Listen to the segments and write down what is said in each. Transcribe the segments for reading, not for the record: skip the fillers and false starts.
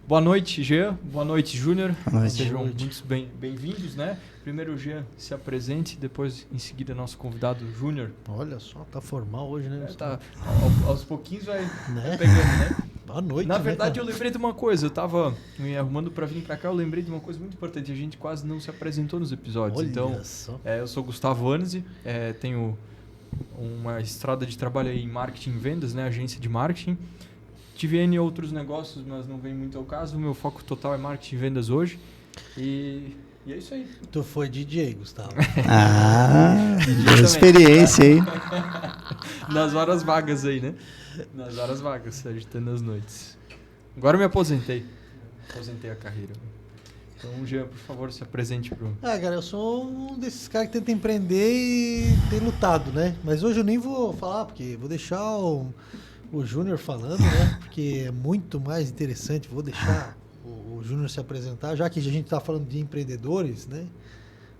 Boa noite, Jean. Boa noite, Júnior. Boa noite. Sejam muito bem-vindos, né? Primeiro o Jean se apresente, depois em seguida nosso convidado Júnior. Olha só, tá formal hoje, né? Tá, aos pouquinhos vai pegando, né? Boa noite, Na verdade, né, eu lembrei de uma coisa. Eu tava me arrumando pra vir pra cá, eu lembrei de uma coisa muito importante. A gente quase não se apresentou nos episódios. Olha então, só. eu sou Gustavo Anzi, tenho uma estrada de trabalho aí em marketing e vendas, né? Agência de marketing. Tive N outros negócios, mas não vem muito ao caso. O meu foco total é marketing e vendas hoje. E é isso aí. Tu foi DJ, Gustavo. Boa experiência, hein? Nas horas vagas aí, né? Nas horas vagas, agitando as noites. Agora eu me aposentei. Aposentei a carreira. Então, Jean, por favor, se apresente pro... Cara, eu sou um desses caras que tenta empreender e tem lutado, né? Mas hoje eu nem vou falar, porque vou deixar o Júnior falando, né? Porque é muito mais interessante. Vou deixar o Júnior se apresentar, já que a gente tá falando de empreendedores, né?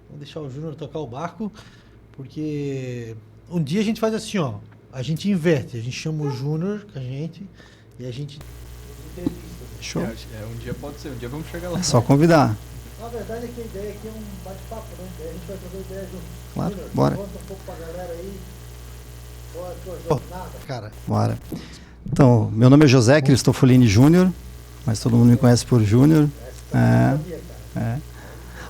Vou deixar o Júnior tocar o barco, porque um dia a gente faz assim, ó. A gente inverte, a gente chama o Júnior com a gente e a gente entrevista. Show. Um dia pode ser, um dia vamos chegar lá. É só convidar. Na verdade, a ideia aqui é um bate-papo, né? A gente vai fazer ideia junto. Claro, Júnior, bora. conta um pouco pra galera aí. Qual é a tua jornada, cara? Bora. Então, meu nome é José Cristofolini Júnior, mas todo mundo me conhece por Júnior.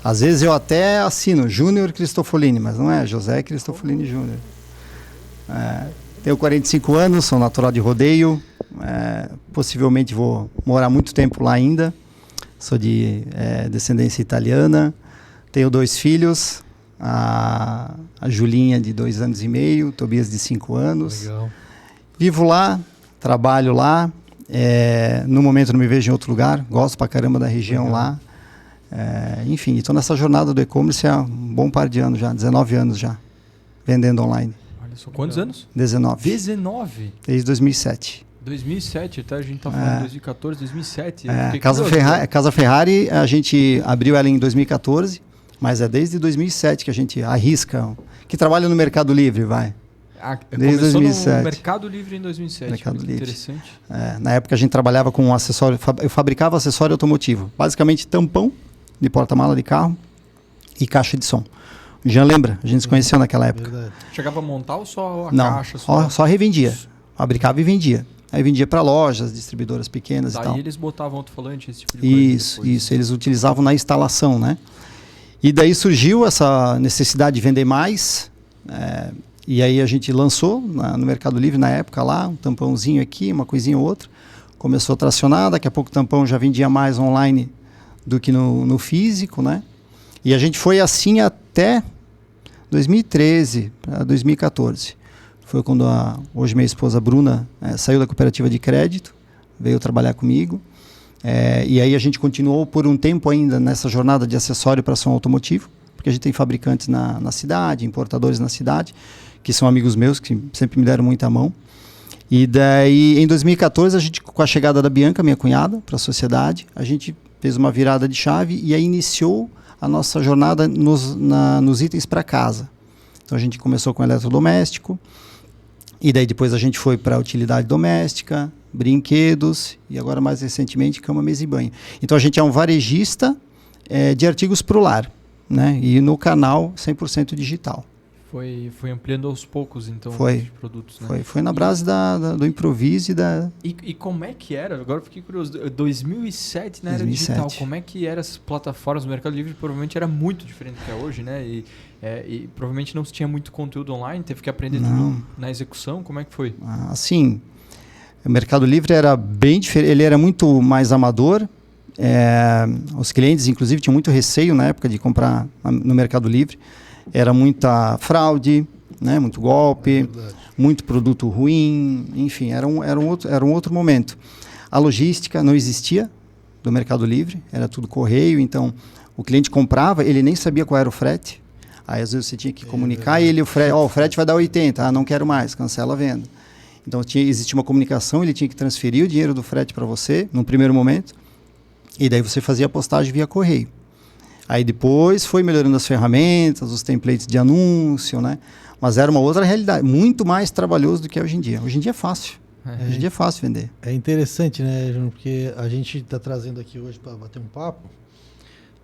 Às vezes eu até assino Júnior Cristofolini, mas não é José Cristofolini Júnior. Tenho 45 anos, sou natural de Rodeio. Possivelmente vou morar muito tempo lá ainda. Sou de descendência italiana. Tenho 2 filhos. A Julinha, de 2 anos e meio. Tobias, de 5 anos. Legal. Vivo lá, trabalho lá. No momento não me vejo em outro lugar. Gosto pra caramba da região lá. Enfim, estou nessa jornada do e-commerce há um bom par de anos já. 19 anos já. Vendendo online. Olha só, quantos anos? 19. 19? Desde 2007. 2007, até a gente tá falando 2014, 2007. Casa Ferrari, a gente abriu ela em 2014, mas é desde 2007 que a gente arrisca, que trabalha no Mercado Livre, vai. começou Desde 2007. no Mercado Livre em 2007. Mercado Muito Livre. Interessante. Na época a gente trabalhava com um acessório, eu fabricava acessório automotivo, basicamente tampão de porta-mala de carro e caixa de som. Já lembra? A gente se conheceu naquela época. Verdade. Chegava a montar ou só a Não, caixa? só revendia. Fabricava e vendia. Aí vendia para lojas, distribuidoras pequenas e tal. Daí eles botavam alto-falante, esse tipo de coisa. Isso. Eles utilizavam na instalação, né? E daí surgiu essa necessidade de vender mais. E aí a gente lançou no Mercado Livre na época lá, um tampãozinho aqui, uma coisinha ou outra. Começou a tracionar, daqui a pouco o tampão já vendia mais online do que no físico, né? E a gente foi assim até 2013 para 2014. Foi quando hoje minha esposa Bruna saiu da cooperativa de crédito, veio trabalhar comigo. E aí a gente continuou por um tempo ainda nessa jornada de acessório para som automotivo, porque a gente tem fabricantes na cidade, importadores na cidade, que são amigos meus, que sempre me deram muita mão. E daí, em 2014, a gente, com a chegada da Bianca, minha cunhada, para a sociedade, a gente fez uma virada de chave e aí iniciou a nossa jornada nos itens para casa. Então a gente começou com eletrodoméstico, e daí depois a gente foi para utilidade doméstica, brinquedos e agora mais recentemente cama, mesa e banho. Então a gente é um varejista de artigos para o lar, né? E no canal 100% digital. Foi ampliando aos poucos, então, Foi. os produtos, né? Foi na base do improviso e da... E como é que era? Agora eu fiquei curioso. 2007, na era 2007. digital, como é que eram as plataformas do Mercado Livre? Provavelmente era muito diferente do que é hoje, né? E provavelmente não se tinha muito conteúdo online, teve que aprender tudo na execução. Como é que foi? Assim, o Mercado Livre era bem diferente, ele era muito mais amador. Os clientes, inclusive, tinham muito receio na época de comprar no Mercado Livre. Era muita fraude, né? Muito golpe, muito produto ruim, enfim, era um outro momento. A logística não existia do Mercado Livre, era tudo correio, então o cliente comprava, ele nem sabia qual era o frete. Aí às vezes você tinha que comunicar e o frete vai dar 80, não quero mais, cancela a venda. Então existia uma comunicação, ele tinha que transferir o dinheiro do frete para você, num primeiro momento, e daí você fazia a postagem via correio. Aí depois foi melhorando as ferramentas, os templates de anúncio, né? Mas era uma outra realidade, muito mais trabalhoso do que é hoje em dia. Hoje em dia é fácil. Hoje em dia é fácil vender. É interessante, né, Júnior? Porque a gente está trazendo aqui hoje para bater um papo,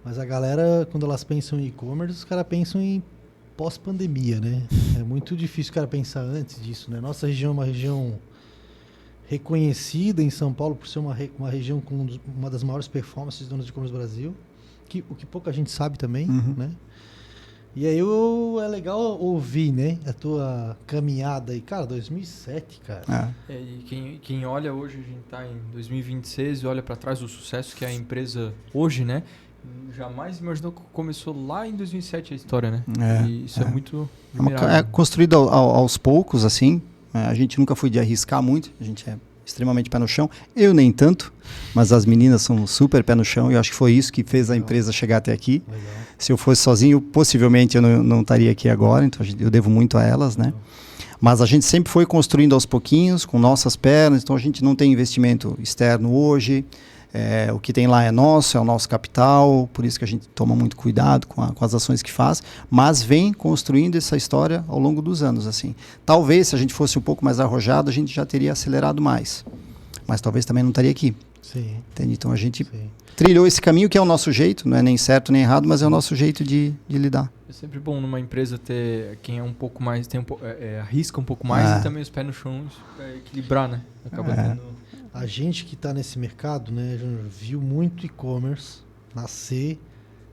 mas a galera, quando elas pensam em e-commerce, os caras pensam em pós-pandemia, né? É muito difícil o cara pensar antes disso, né? Nossa região é uma região reconhecida em São Paulo por ser uma região com uma das maiores performances de donos de e-commerce do Brasil, o que pouca gente sabe também, né? E aí é legal ouvir, né, a tua caminhada aí. Cara, 2007, cara. E quem olha hoje, a gente tá em 2026 e olha para trás do sucesso que é a empresa hoje, né? Jamais imaginou que começou lá em 2007 a história, né? E isso é muito admirável. É construído aos poucos, assim. A gente nunca foi de arriscar muito. A gente é extremamente pé no chão. Eu nem tanto, mas as meninas são super pé no chão. E eu acho que foi isso que fez a empresa chegar até aqui. Legal. Se eu fosse sozinho, possivelmente eu não estaria aqui agora. Então eu devo muito a elas, né? Mas a gente sempre foi construindo aos pouquinhos, com nossas pernas. Então a gente não tem investimento externo hoje. O que tem lá é o nosso capital, por isso que a gente toma muito cuidado com as ações que faz, mas vem construindo essa história ao longo dos anos, assim. Talvez, se a gente fosse um pouco mais arrojado, a gente já teria acelerado mais, mas talvez também não estaria aqui. Sim. Entende? Então a gente trilhou esse caminho que é o nosso jeito, não é nem certo nem errado, mas é o nosso jeito de lidar. É sempre bom numa empresa ter quem é um pouco mais, arrisca um pouco mais e também os pés no chão, equilibrar, né? Acaba tendo... A gente que está nesse mercado, né, Júnior, viu muito e-commerce nascer,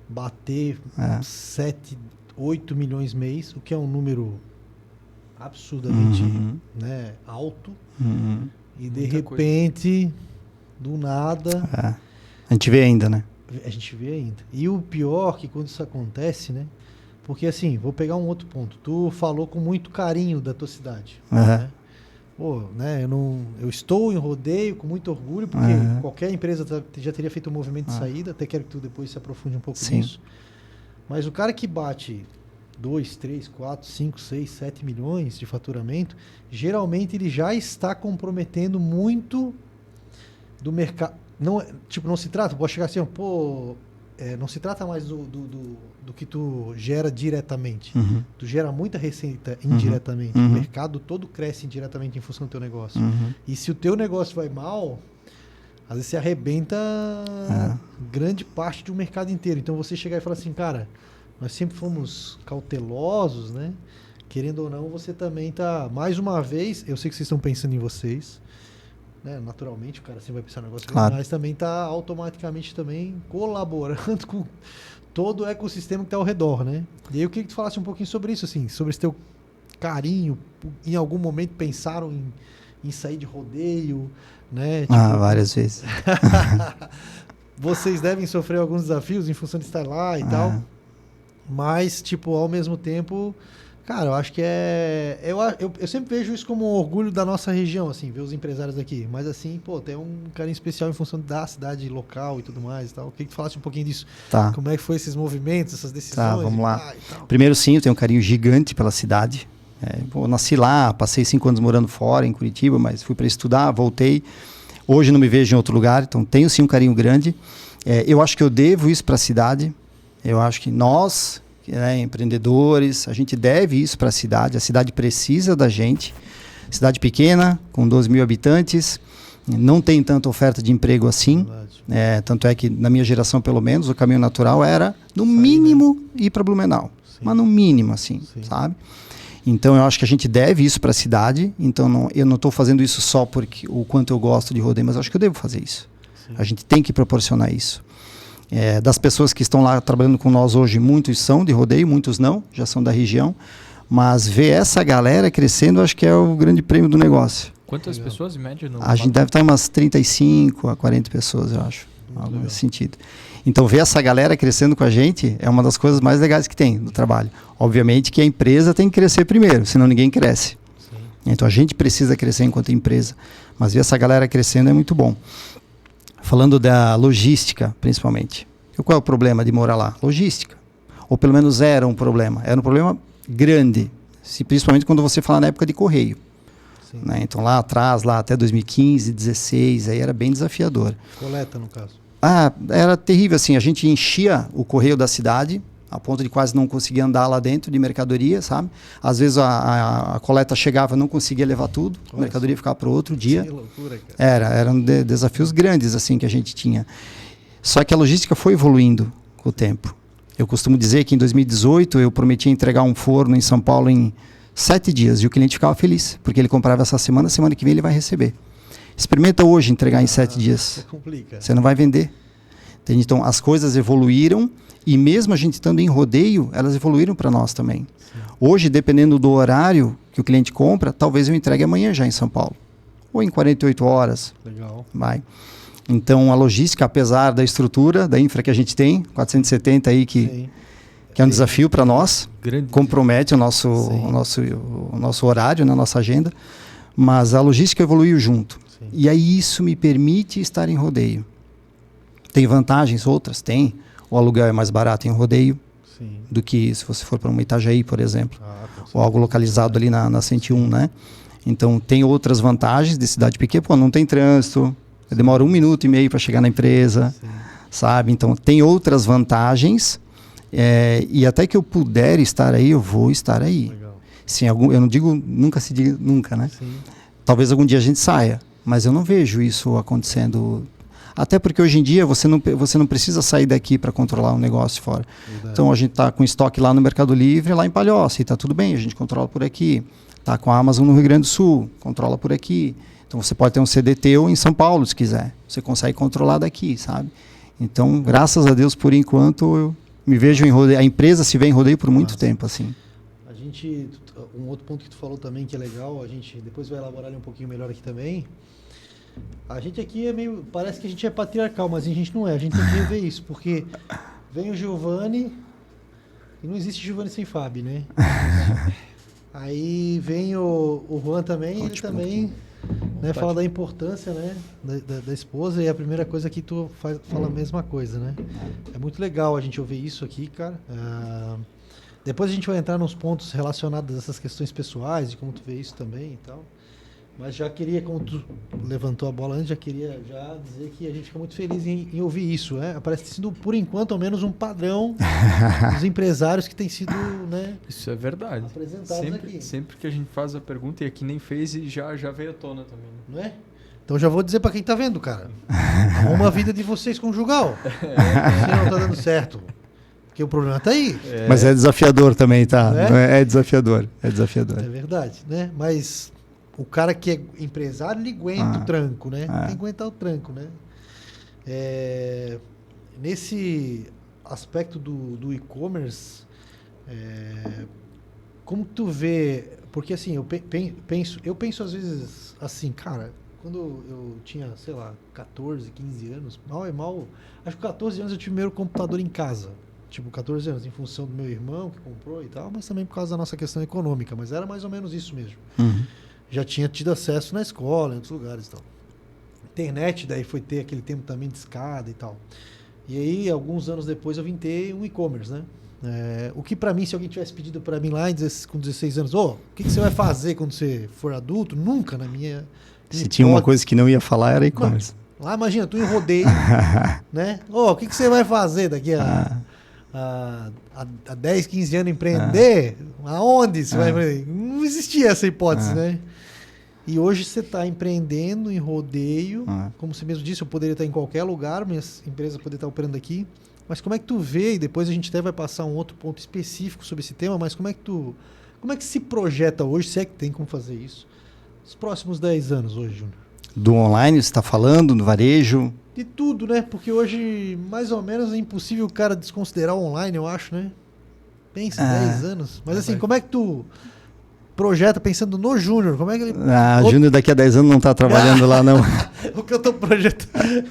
bater 7, 8 milhões mês, o que é um número absurdamente né, alto. E de repente, do nada... A gente vê ainda, né? A gente vê ainda. E o pior que quando isso acontece, né? Porque assim, vou pegar um outro ponto. Tu falou com muito carinho da tua cidade. Né? Pô, né, eu estou em Rodeio com muito orgulho, porque qualquer empresa já teria feito um movimento de saída, até quero que tu depois se aprofunde um pouco nisso. Mas o cara que bate 2, 3, 4, 5, 6, 7 milhões de faturamento, geralmente ele já está comprometendo muito do mercado. Não se trata, pode chegar assim, não se trata mais do que tu gera diretamente. Tu gera muita receita indiretamente. O mercado todo cresce indiretamente em função do teu negócio. E se o teu negócio vai mal, às vezes você arrebenta grande parte do mercado inteiro. Então você chegar e falar assim, cara, nós sempre fomos cautelosos, né? Querendo ou não, você também tá, mais uma vez, eu sei que vocês estão pensando em vocês, né? Naturalmente o cara sempre vai pensar no negócio, mas também está automaticamente também colaborando com todo o ecossistema que está ao redor, né? E aí eu queria que tu falasse um pouquinho sobre isso, assim, sobre esse teu carinho. Em algum momento pensaram em sair de Rodeio, né? Tipo, várias vezes. Vocês devem sofrer alguns desafios em função de estar lá e tal, mas, tipo, ao mesmo tempo... Cara, eu acho que eu sempre vejo isso como um orgulho da nossa região, assim, ver os empresários daqui. Mas assim, tem um carinho especial em função da cidade local e tudo mais e tal. Eu queria que tu falasse um pouquinho disso. Tá. Como é que foi esses movimentos, essas decisões? Tá, vamos lá. Primeiro, sim, eu tenho um carinho gigante pela cidade. Eu nasci lá, passei 5 anos morando fora, em Curitiba, mas fui para estudar, voltei. Hoje não me vejo em outro lugar, então tenho sim um carinho grande. Eu acho que eu devo isso para a cidade. Eu acho que nós... empreendedores, a gente deve isso para a cidade precisa da gente. Cidade pequena, com 12 mil habitantes, não tem tanta oferta de emprego assim, tanto é que na minha geração pelo menos, o caminho natural era no mínimo ir para Blumenau, mas no mínimo assim, sabe? Então eu acho que a gente deve isso para a cidade, então eu não estou fazendo isso só porque o quanto eu gosto de rodeio, mas eu acho que eu devo fazer isso. A gente tem que proporcionar isso. Das pessoas que estão lá trabalhando com nós hoje, muitos são de Rodeio, muitos não, já são da região, mas ver essa galera crescendo, acho que é o grande prêmio do negócio. Quantas pessoas em média? A gente deve estar umas 35 a 40 pessoas, eu acho, algo nesse sentido. Então ver essa galera crescendo com a gente é uma das coisas mais legais que tem no trabalho. Obviamente que a empresa tem que crescer primeiro, senão ninguém cresce. Então a gente precisa crescer enquanto empresa, mas ver essa galera crescendo é muito bom. Falando da logística, principalmente. Qual é o problema de morar lá? Logística. Ou pelo menos era um problema. Era um problema grande. Principalmente quando você fala na época de correio. Né? Então lá atrás, lá até 2015, 2016, aí era bem desafiador. Coleta, no caso. Era terrível assim. A gente enchia o correio da cidade, a ponto de quase não conseguir andar lá dentro de mercadoria, sabe? Às vezes a coleta chegava, não conseguia levar tudo, a mercadoria ficava para outro dia. Que loucura, cara. Eram desafios grandes assim que a gente tinha. Só que a logística foi evoluindo com o tempo. Eu costumo dizer que em 2018 eu prometi entregar um forno em São Paulo em 7 dias e o cliente ficava feliz, porque ele comprava essa semana que vem ele vai receber. Experimenta hoje entregar em 7 dias. Complica. Você não vai vender. Entende? Então as coisas evoluíram e mesmo a gente estando em rodeio, elas evoluíram para nós também. Sim. Hoje, dependendo do horário que o cliente compra, talvez eu entregue amanhã já em São Paulo. Ou em 48 horas. Legal. Vai. Então, a logística, apesar da estrutura, da infra que a gente tem, 470 aí, que é um desafio para nós, compromete o nosso horário, a nossa agenda, mas a logística evoluiu junto. Sim. E aí isso me permite estar em rodeio. Tem vantagens, outras tem. O aluguel é mais barato em rodeio do que se você for para uma Itajaí, por exemplo, ou algo localizado ali na 101, né? Então, tem outras vantagens de cidade pequena. Pô, não tem trânsito, demora 1 minuto e meio para chegar na empresa, sabe? Então, tem outras vantagens e até que eu puder estar aí, eu vou estar aí. Legal. Sim, eu não digo, nunca se diga nunca, né? Sim. Talvez algum dia a gente saia, mas eu não vejo isso acontecendo. Até porque hoje em dia você não precisa sair daqui para controlar um negócio fora. Verdade. Então, a gente está com estoque lá no Mercado Livre, lá em Palhoça, e está tudo bem, a gente controla por aqui. Está com a Amazon no Rio Grande do Sul, controla por aqui. Então, você pode ter um CD teu em São Paulo, se quiser. Você consegue controlar daqui, sabe? Então, graças a Deus, por enquanto, eu me vejo em rodeio. A empresa se vê em rodeio por muito tempo, assim. Um outro ponto que tu falou também que é legal, a gente depois vai elaborar ele um pouquinho melhor aqui também. A gente aqui parece que a gente é patriarcal, mas a gente não é. A gente tem que rever isso, porque vem o Giovanni, e não existe Giovanni sem Fábio, né? Aí vem o Juan também, ele também fala da importância, né, da esposa, e a primeira coisa que tu fala a mesma coisa, né? É muito legal a gente ouvir isso aqui, cara. Depois a gente vai entrar nos pontos relacionados a essas questões pessoais, de como tu vê isso também e tal. Mas já queria, como tu levantou a bola antes, já queria dizer que a gente fica muito feliz em ouvir isso, né? Parece ter sido, por enquanto, ao menos um padrão dos empresários que tem sido, né, isso é verdade. Apresentados aqui. Sempre que a gente faz a pergunta, e aqui nem fez, e já veio à tona também. Né? Não é? Então já vou dizer para quem tá vendo, cara. Arruma a vida de vocês conjugal. Se não tá dando certo. Porque o problema tá aí. Mas é desafiador também, tá? É desafiador. É desafiador. É verdade, né? Mas o cara que é empresário, ele aguenta o tranco, né? Tem que aguentar o tranco, né? Nesse aspecto do e-commerce, como tu vê... Porque assim, eu penso às vezes assim, cara, quando eu tinha, sei lá, 14, 15 anos, acho que 14 anos eu tive o primeiro computador em casa. Tipo, 14 anos, em função do meu irmão que comprou e tal, mas também por causa da nossa questão econômica. Mas era mais ou menos isso mesmo. Uhum. Já tinha tido acesso na escola, em outros lugares e tal. Internet, daí foi ter aquele tempo também de escada e tal. E aí, alguns anos depois, eu vim ter um e-commerce, né? O que pra mim, se alguém tivesse pedido pra mim lá com 16 anos, o que você vai fazer quando você for adulto? Nunca na minha... Se tinha uma coisa que não ia falar, era e-commerce. Lá, imagina, tu em rodeio, né? O que você vai fazer daqui a 10, 15 anos empreender? Aonde você vai empreender? Não existia essa hipótese, né? E hoje você está empreendendo em rodeio, como você mesmo disse, eu poderia estar em qualquer lugar, minha empresa poderia estar operando aqui. Mas como é que tu vê, e depois a gente até vai passar um outro ponto específico sobre esse tema, mas como é que se projeta hoje, se é que tem como fazer isso, os próximos 10 anos hoje, Júnior? Do online, você está falando, do varejo? De tudo, né? Porque hoje, mais ou menos, é impossível o cara desconsiderar o online, eu acho, né? Pensa, 10 anos. Mas assim, como é que tu projeta pensando no Júnior? Como é que ele... O Júnior daqui a 10 anos não está trabalhando lá, não. O que eu estou projetando.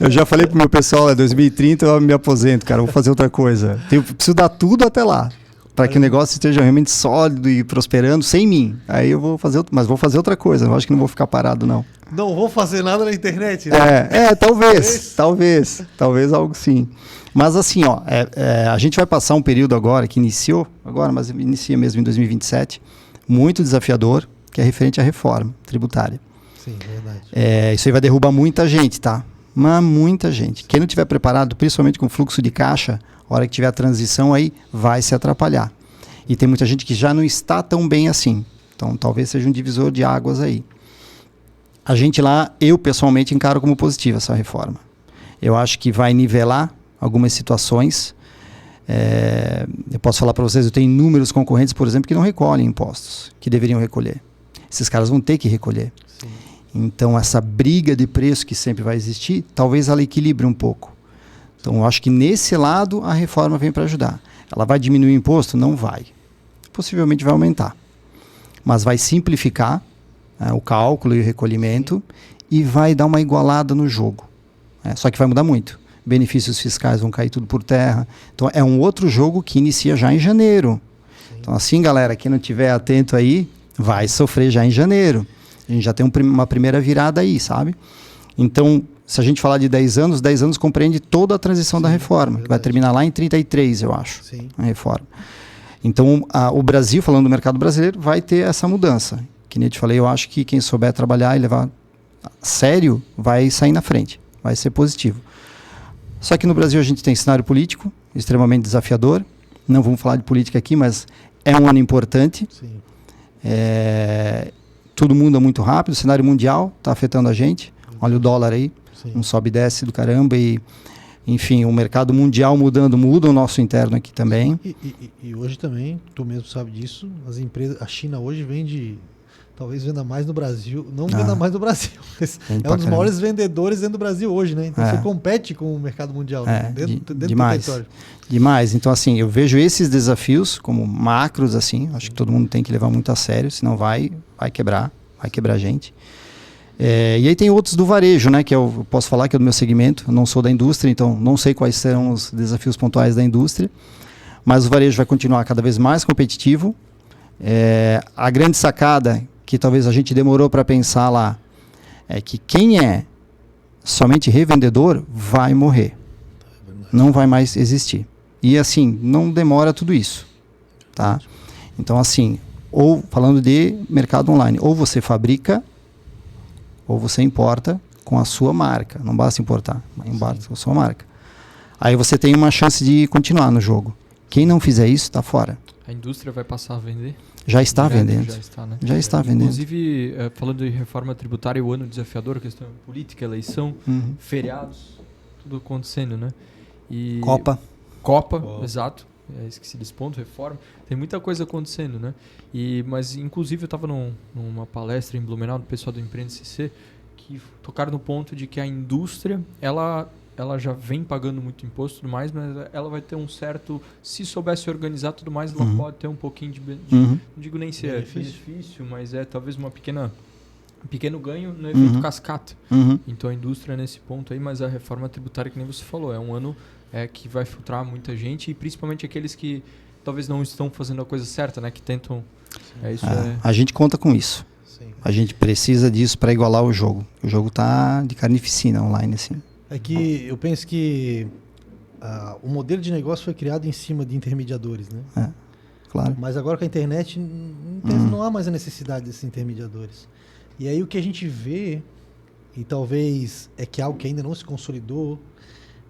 Eu já falei pro meu pessoal, 2030 eu me aposento, cara, vou fazer outra coisa. Preciso dar tudo até lá, para que o negócio esteja realmente sólido e prosperando sem mim. Aí eu vou fazer, mas vou fazer outra coisa, eu acho que não vou ficar parado, não. Não vou fazer nada na internet, né? Talvez algo sim. Mas assim, a gente vai passar um período agora, que iniciou agora, mas inicia mesmo em 2027, muito desafiador, que é referente à reforma tributária. Sim, verdade. Isso aí vai derrubar muita gente, tá? Mas muita gente. Quem não estiver preparado, principalmente com fluxo de caixa, a hora que tiver a transição aí, vai se atrapalhar. E tem muita gente que já não está tão bem assim. Então, talvez seja um divisor de águas aí. A gente lá, eu pessoalmente encaro como positiva essa reforma. Eu acho que vai nivelar algumas situações. Eu posso falar para vocês, eu tenho inúmeros concorrentes, por exemplo, que não recolhem impostos, que deveriam recolher. Esses caras vão ter que recolher. Sim. Então, essa briga de preço que sempre vai existir, talvez ela equilibre um pouco. Então, eu acho que nesse lado a reforma vem para ajudar. Ela vai diminuir o imposto? Não vai. Possivelmente vai aumentar. Mas vai simplificar o cálculo e o recolhimento e vai dar uma igualada no jogo. Só que vai mudar muito. Benefícios fiscais vão cair tudo por terra. Então, é um outro jogo que inicia já em janeiro. Sim. Então, assim, galera, quem não estiver atento aí, vai sofrer já em janeiro. A gente já tem uma primeira virada aí, sabe? Então, se a gente falar de 10 anos compreende toda a transição da reforma, que vai terminar lá em 33, eu acho, a reforma. Então, o Brasil, falando do mercado brasileiro, vai ter essa mudança. Que nem eu te falei, eu acho que quem souber trabalhar e levar a sério, vai sair na frente, vai ser positivo. Só que no Brasil a gente tem cenário político extremamente desafiador. Não vamos falar de política aqui, mas é um ano importante. Sim. Tudo muda muito rápido, o cenário mundial está afetando a gente. Olha o dólar aí, um sobe e desce do caramba e, enfim, o mercado mundial mudando, muda o nosso interno aqui também. E hoje também, tu mesmo sabe disso, as empresas, a China hoje talvez venda mais no Brasil, não venda mais no Brasil, mas é um dos maiores vendedores dentro do Brasil hoje, né? Então você compete com o mercado mundial, né? dentro demais, do território. Demais. Então, assim, eu vejo esses desafios como macros, assim, acho que todo mundo tem que levar muito a sério, senão vai quebrar a gente. E aí tem outros do varejo, né? Que eu posso falar que é do meu segmento, eu não sou da indústria, então não sei quais serão os desafios pontuais da indústria, mas o varejo vai continuar cada vez mais competitivo. A grande sacada que talvez a gente demorou para pensar lá, é que quem é somente revendedor vai morrer. Não vai mais existir. E assim, não demora tudo isso. Tá? Então assim, ou falando de mercado online, ou você fabrica, ou você importa com a sua marca. Não basta importar, mas importa com a sua marca. Aí você tem uma chance de continuar no jogo. Quem não fizer isso, está fora. A indústria vai passar a vender? Já está vendendo. Já está, né? Já está vendendo. Inclusive, falando de reforma tributária, o ano desafiador, questão política, eleição, feriados, tudo acontecendo, né? E Copa, exato. Esqueci desse ponto, reforma. Tem muita coisa acontecendo, né? Mas, inclusive, eu estava numa palestra em Blumenau, do pessoal do Empreende CC, que tocaram no ponto de que a indústria, ela já vem pagando muito imposto e tudo mais, mas ela vai ter um certo... Se souber se organizar tudo mais, ela pode ter um pouquinho de não digo nem se é benefício, mas é talvez um pequeno ganho no efeito cascata. Então a indústria nesse ponto aí, mas a reforma tributária, que nem você falou, é um ano que vai filtrar muita gente, e principalmente aqueles que talvez não estão fazendo a coisa certa, né? Que tentam... A gente conta com isso. Sim. A gente precisa disso para igualar o jogo. O jogo tá de carnificina online, assim. É que eu penso que o modelo de negócio foi criado em cima de intermediadores, né? Claro. Mas agora com a internet não há mais a necessidade desses intermediadores. E aí o que a gente vê, e talvez que algo que ainda não se consolidou,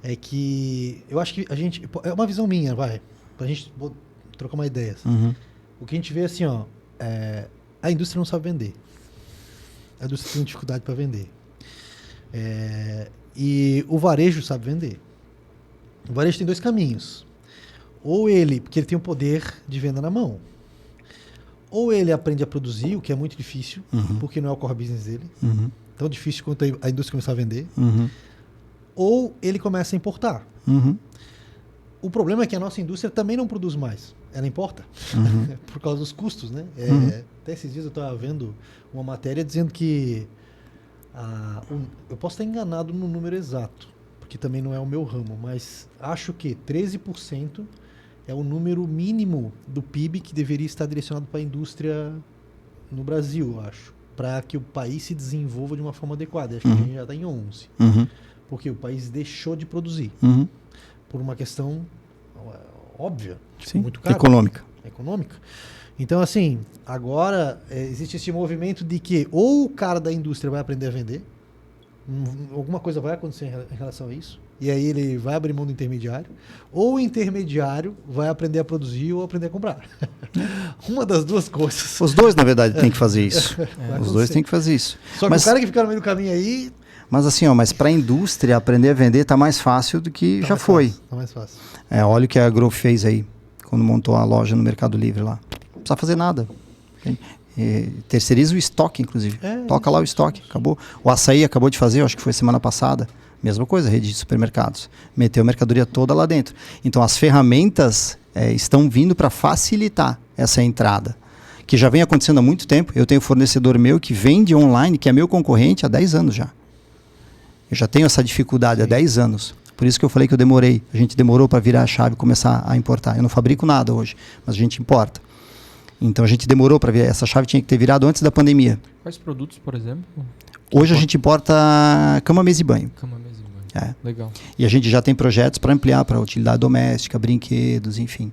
é que eu acho que a gente... É uma visão minha, pra gente trocar uma ideia. O que a gente vê assim, a indústria não sabe vender. A indústria tem dificuldade para vender. E o varejo sabe vender. O varejo tem dois caminhos. Ou porque ele tem o poder de venda na mão. Ou ele aprende a produzir, o que é muito difícil, porque não é o core business dele. Tão difícil quanto a indústria começar a vender. Ou ele começa a importar. O problema é que a nossa indústria também não produz mais. Ela importa. Por causa dos custos, né? Até esses dias eu estava vendo uma matéria dizendo que eu posso estar enganado no número exato, porque também não é o meu ramo, mas acho que 13% é o número mínimo do PIB que deveria estar direcionado para a indústria no Brasil, eu acho, para que o país se desenvolva de uma forma adequada. Acho que a gente já está em 11%. Porque o país deixou de produzir por uma questão óbvia, muito cara. Econômica. Então, assim, agora existe esse movimento de que ou o cara da indústria vai aprender a vender, Alguma coisa vai acontecer em relação a isso. E aí ele vai abrir mão do intermediário. Ou o intermediário vai aprender a produzir ou aprender a comprar. Uma das duas coisas. Os dois, na verdade, têm que fazer isso. Os dois têm que fazer isso. Só que o cara que fica no meio do caminho aí... Mas assim, mas para a indústria aprender a vender tá mais fácil do que já foi. Tá mais fácil. Olha o que a Growth fez aí, quando montou a loja no Mercado Livre lá. Não precisa fazer nada. Terceiriza o estoque, inclusive. Toca lá o estoque, acabou. O Açaí acabou de fazer, acho que foi semana passada. Mesma coisa, rede de supermercados. Meteu a mercadoria toda lá dentro. Então as ferramentas estão vindo para facilitar essa entrada. Que já vem acontecendo há muito tempo. Eu tenho fornecedor meu que vende online, que é meu concorrente há 10 anos já. Eu já tenho essa dificuldade há 10 anos. Por isso que eu falei que eu demorei. A gente demorou para virar a chave e começar a importar. Eu não fabrico nada hoje, mas a gente importa. Então a gente demorou para ver. Essa chave tinha que ter virado antes da pandemia. Quais produtos, por exemplo? Hoje a gente importa cama, mesa e banho. Cama, mesa e banho. Legal. E a gente já tem projetos para ampliar para utilidade doméstica, brinquedos, enfim.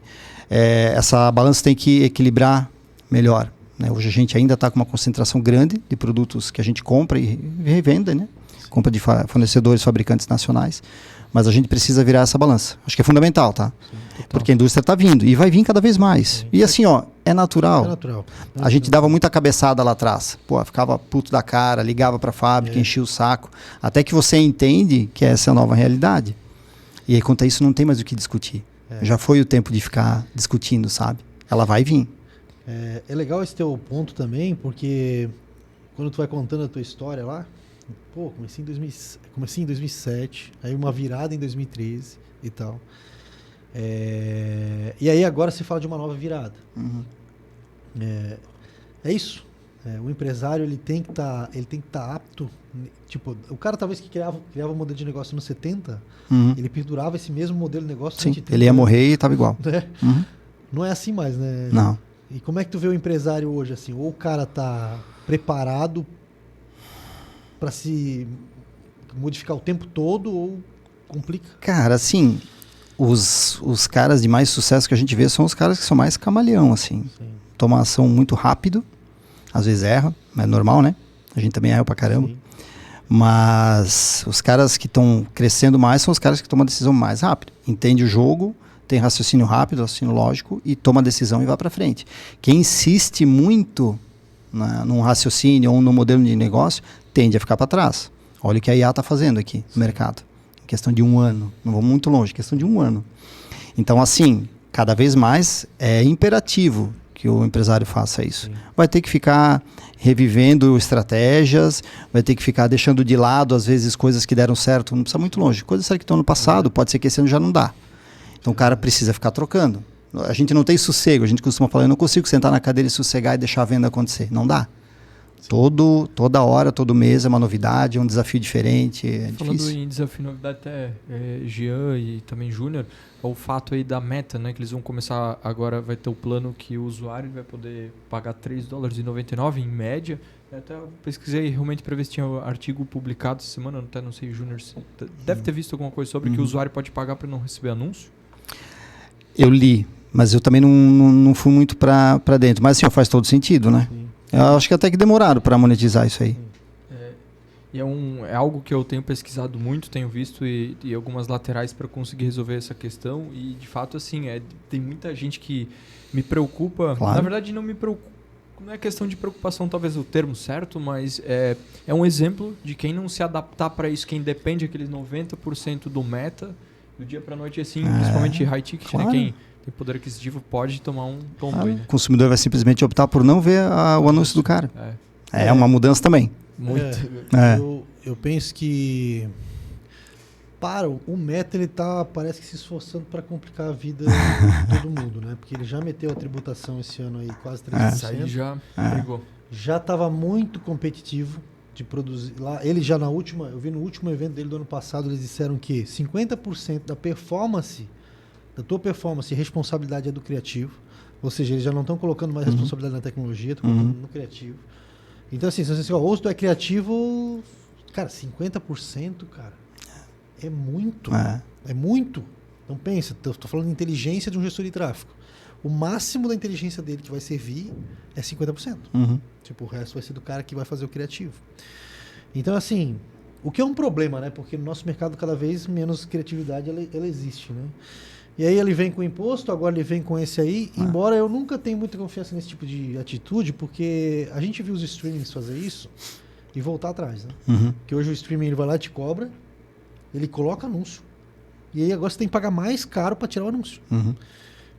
Essa balança tem que equilibrar melhor. Né? Hoje a gente ainda está com uma concentração grande de produtos que a gente compra e revende, né? Compra de fornecedores, fabricantes nacionais, mas a gente precisa virar essa balança. Acho que é fundamental, tá? Sim, porque a indústria está vindo e vai vir cada vez mais. Sim. E assim, é natural. É natural. A gente dava muita cabeçada lá atrás. Ficava puto da cara, ligava para a fábrica, enchia o saco. Até que você entende que essa é a nova realidade. E aí, quanto a isso, não tem mais o que discutir. Já foi o tempo de ficar discutindo, sabe? Ela vai vir. É legal esse teu ponto também, porque quando tu vai contando a tua história lá, comecei em 2007, aí uma virada em 2013 e tal. E aí agora se fala de uma nova virada. Uhum. É isso. O empresário ele tem que estar apto. Tipo, o cara talvez que criava um modelo de negócio nos 70, ele perdurava esse mesmo modelo de negócio. Sim, ele ia morrer e estava igual. Né? Uhum. Não é assim mais, né? Não. E como é que tu vê o empresário hoje assim? Ou o cara tá preparado para se modificar o tempo todo ou complica? Cara, assim, os caras de mais sucesso que a gente vê são os caras que são mais camaleão, assim. Sim. Toma ação muito rápido, às vezes erra, mas é normal, né? A gente também erra pra caramba. Sim. Mas os caras que estão crescendo mais são os caras que tomam a decisão mais rápido. Entende o jogo, tem raciocínio rápido, raciocínio lógico e toma a decisão e vai pra frente. Quem insiste muito num raciocínio ou num modelo de negócio tende a ficar para trás. Olha o que a IA está fazendo aqui no mercado. Em questão de 1 ano. Não vamos muito longe, questão de 1 ano. Então, assim, cada vez mais é imperativo que o empresário faça isso. Sim. Vai ter que ficar revivendo estratégias, vai ter que ficar deixando de lado, às vezes, coisas que deram certo. Não precisa muito longe. Coisas que estão no passado, pode ser que esse ano já não dá. Então, o cara precisa ficar trocando. A gente não tem sossego. A gente costuma falar, eu não consigo sentar na cadeira e sossegar e deixar a venda acontecer. Não dá. Toda hora, todo mês é uma novidade, é um desafio diferente. Falando difícil. em desafio e novidade, até Jean e também Júnior, o fato aí da Meta, né, que eles vão começar agora, vai ter o plano que o usuário vai poder pagar $3,99 em média. Até eu pesquisei realmente para ver se tinha um artigo publicado essa semana, até não sei, Júnior, deve ter visto alguma coisa sobre que o usuário pode pagar para não receber anúncio? Eu li, mas eu também não fui muito para dentro. Mas assim, faz todo sentido, né? Sim. Eu acho que até que demoraram para monetizar isso aí. E é algo que eu tenho pesquisado muito, tenho visto e algumas laterais para conseguir resolver essa questão. E de fato, assim, tem muita gente que me preocupa. Claro. Na verdade, não me preocupa. Não é questão de preocupação, talvez o termo certo, mas é um exemplo de quem não se adaptar para isso, quem depende aqueles 90% do meta, do dia para noite, assim, principalmente high ticket, claro. Né? Quem tem poder aquisitivo pode tomar um tombo aí, né? O consumidor vai simplesmente optar por não ver o anúncio do cara. É uma mudança também. Muito. Eu penso que para o Meta ele parece que se esforçando para complicar a vida de todo mundo, né? Porque ele já meteu a tributação esse ano aí quase 3%. Isso aí já pegou. Já estava muito competitivo de produzir lá. Ele já eu vi no último evento dele do ano passado, eles disseram que 50% da tua performance e responsabilidade é do criativo. Ou seja, eles já não estão colocando mais responsabilidade na tecnologia, estão colocando no criativo. Então, assim, se você ou tu é criativo, cara, 50%, cara, é muito. É muito. Então, pensa, estou falando de inteligência de um gestor de tráfego. O máximo da inteligência dele que vai servir é 50%. Tipo, o resto vai ser do cara que vai fazer o criativo. Então, assim, O que é um problema, né? Porque no nosso mercado cada vez menos criatividade ela existe, né? E aí ele vem com o imposto, agora ele vem com esse aí, embora eu nunca tenha muita confiança nesse tipo de atitude, porque a gente viu os streamings fazer isso e voltar atrás, né? Porque hoje o streaming ele vai lá e te cobra, ele coloca anúncio. E aí agora você tem que pagar mais caro para tirar o anúncio.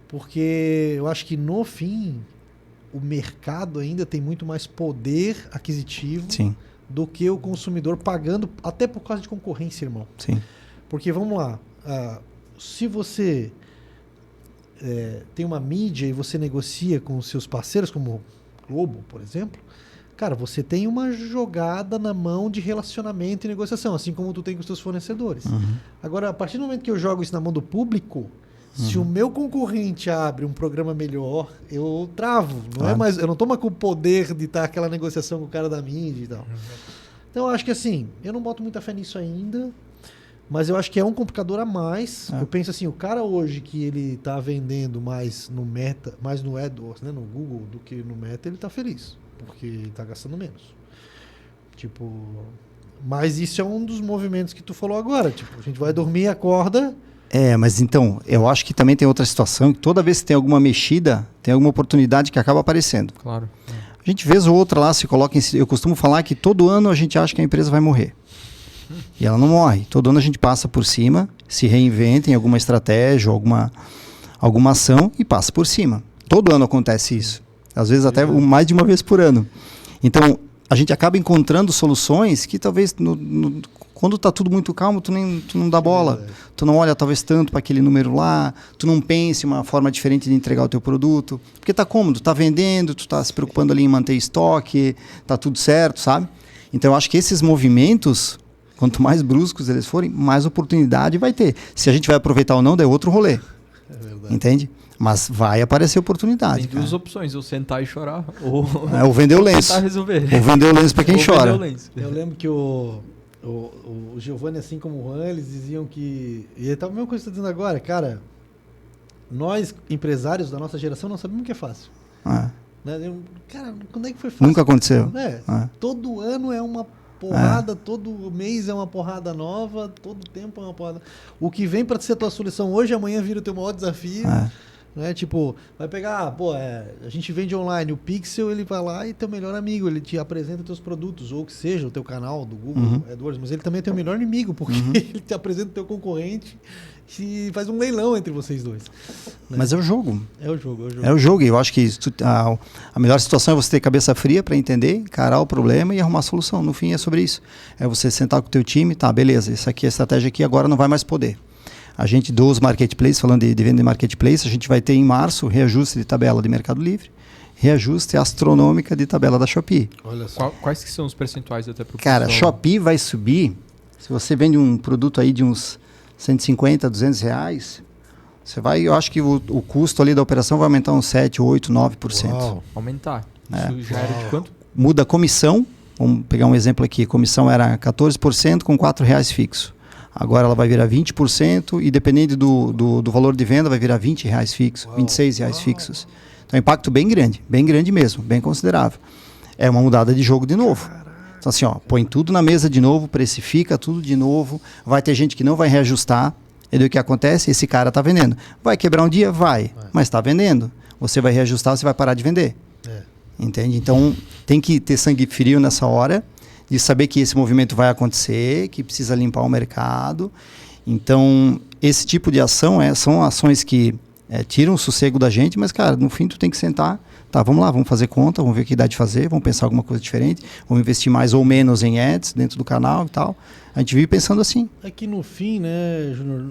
Porque eu acho que no fim o mercado ainda tem muito mais poder aquisitivo do que o consumidor pagando, até por causa de concorrência, irmão. Sim. Porque vamos lá, se você tem uma mídia e você negocia com os seus parceiros, como Globo, por exemplo, cara, você tem uma jogada na mão de relacionamento e negociação, assim como tu tem com os teus fornecedores. Agora, a partir do momento que eu jogo isso na mão do público, se o meu concorrente abre um programa melhor, eu travo. Não é mais, eu não tô mais com o poder de estar aquela negociação com o cara da mídia e tal. Então, eu acho que assim, eu não boto muita fé nisso ainda, mas eu acho que é um complicador a mais. Eu penso assim, o cara hoje que ele tá vendendo mais no Meta, mais no AdWords, né, no Google, do que no Meta, ele tá feliz, porque ele tá gastando menos. Tipo, mas isso é um dos movimentos que tu falou agora. Tipo, a gente vai dormir e acorda. Mas então, eu acho que também tem outra situação, que toda vez que tem alguma mexida, tem alguma oportunidade que acaba aparecendo. Claro. A gente vez ou outra lá se coloca em... Eu costumo falar que todo ano a gente acha que a empresa vai morrer. E ela não morre. Todo ano a gente passa por cima, se reinventa em alguma estratégia, alguma ação e passa por cima. Todo ano acontece isso. Às vezes até mais de uma vez por ano. Então, a gente acaba encontrando soluções que talvez quando está tudo muito calmo, tu não dá bola. Tu não olha talvez tanto para aquele número lá, tu não pensa em uma forma diferente de entregar o teu produto. Porque está cômodo, está vendendo, tu está se preocupando ali em manter estoque, está tudo certo, sabe? Então, eu acho que esses movimentos, quanto mais bruscos eles forem, mais oportunidade vai ter. Se a gente vai aproveitar ou não, daí é outro rolê. É verdade. Entende? Mas vai aparecer oportunidade. Tem duas opções, ou sentar e chorar, ou vender o lenço. tentar resolver. Ou vender o lenço para quem chora. Eu lembro que o Giovanni, assim como o Juan, eles diziam que... E tá a mesma coisa que você está dizendo agora, cara. Nós, empresários da nossa geração, não sabemos que é fácil. Né? Cara, quando é que foi fácil? Nunca aconteceu. Todo ano é uma porrada, todo mês é uma porrada nova, todo tempo é uma porrada. O que vem para ser a tua solução hoje, amanhã vira o teu maior desafio. Né? Tipo, vai pegar, a gente vende online, o Pixel, ele vai lá e teu melhor amigo, ele te apresenta teus produtos, ou que seja, o teu canal do Google AdWords, mas ele também é teu melhor inimigo, porque ele te apresenta o teu concorrente e faz um leilão entre vocês dois. Né? Mas é o jogo. É o jogo. É o jogo, e eu acho que a melhor situação é você ter cabeça fria para entender, encarar o problema e arrumar a solução. No fim é sobre isso. É você sentar com o teu time, tá, beleza, essa aqui, a estratégia aqui agora não vai mais poder. A gente dos marketplaces, falando de venda de marketplace, a gente vai ter em março reajuste de tabela de Mercado Livre, reajuste astronômica de tabela da Shopee. Olha só. Quais que são os percentuais até para Cara, Shopee vai subir, se você vende um produto aí de uns 150, 200 reais, você vai, eu acho que o custo ali da operação vai aumentar uns 7, 8, 9%. Uau. Aumentar. Isso já era de quanto? Muda a comissão, vamos pegar um exemplo aqui, a comissão era 14% com R$4 fixo. Agora ela vai virar 20% e dependendo do valor de venda vai virar R$20 fixo, R$26 fixos. Então é um impacto bem grande mesmo, bem considerável. É uma mudada de jogo de novo. Então assim, põe tudo na mesa de novo, precifica tudo de novo, vai ter gente que não vai reajustar, e daí o que acontece? Esse cara está vendendo. Vai quebrar um dia? Vai, mas está vendendo. Você vai reajustar, você vai parar de vender. Entende? Então tem que ter sangue frio nessa hora, de saber que esse movimento vai acontecer, que precisa limpar o mercado. Então, esse tipo de ação são ações que tiram o sossego da gente, mas, cara, no fim tu tem que sentar, tá, vamos lá, vamos fazer conta, vamos ver o que dá de fazer, vamos pensar alguma coisa diferente, vamos investir mais ou menos em ads dentro do canal e tal. A gente vive pensando assim. É que no fim, né, Júnior,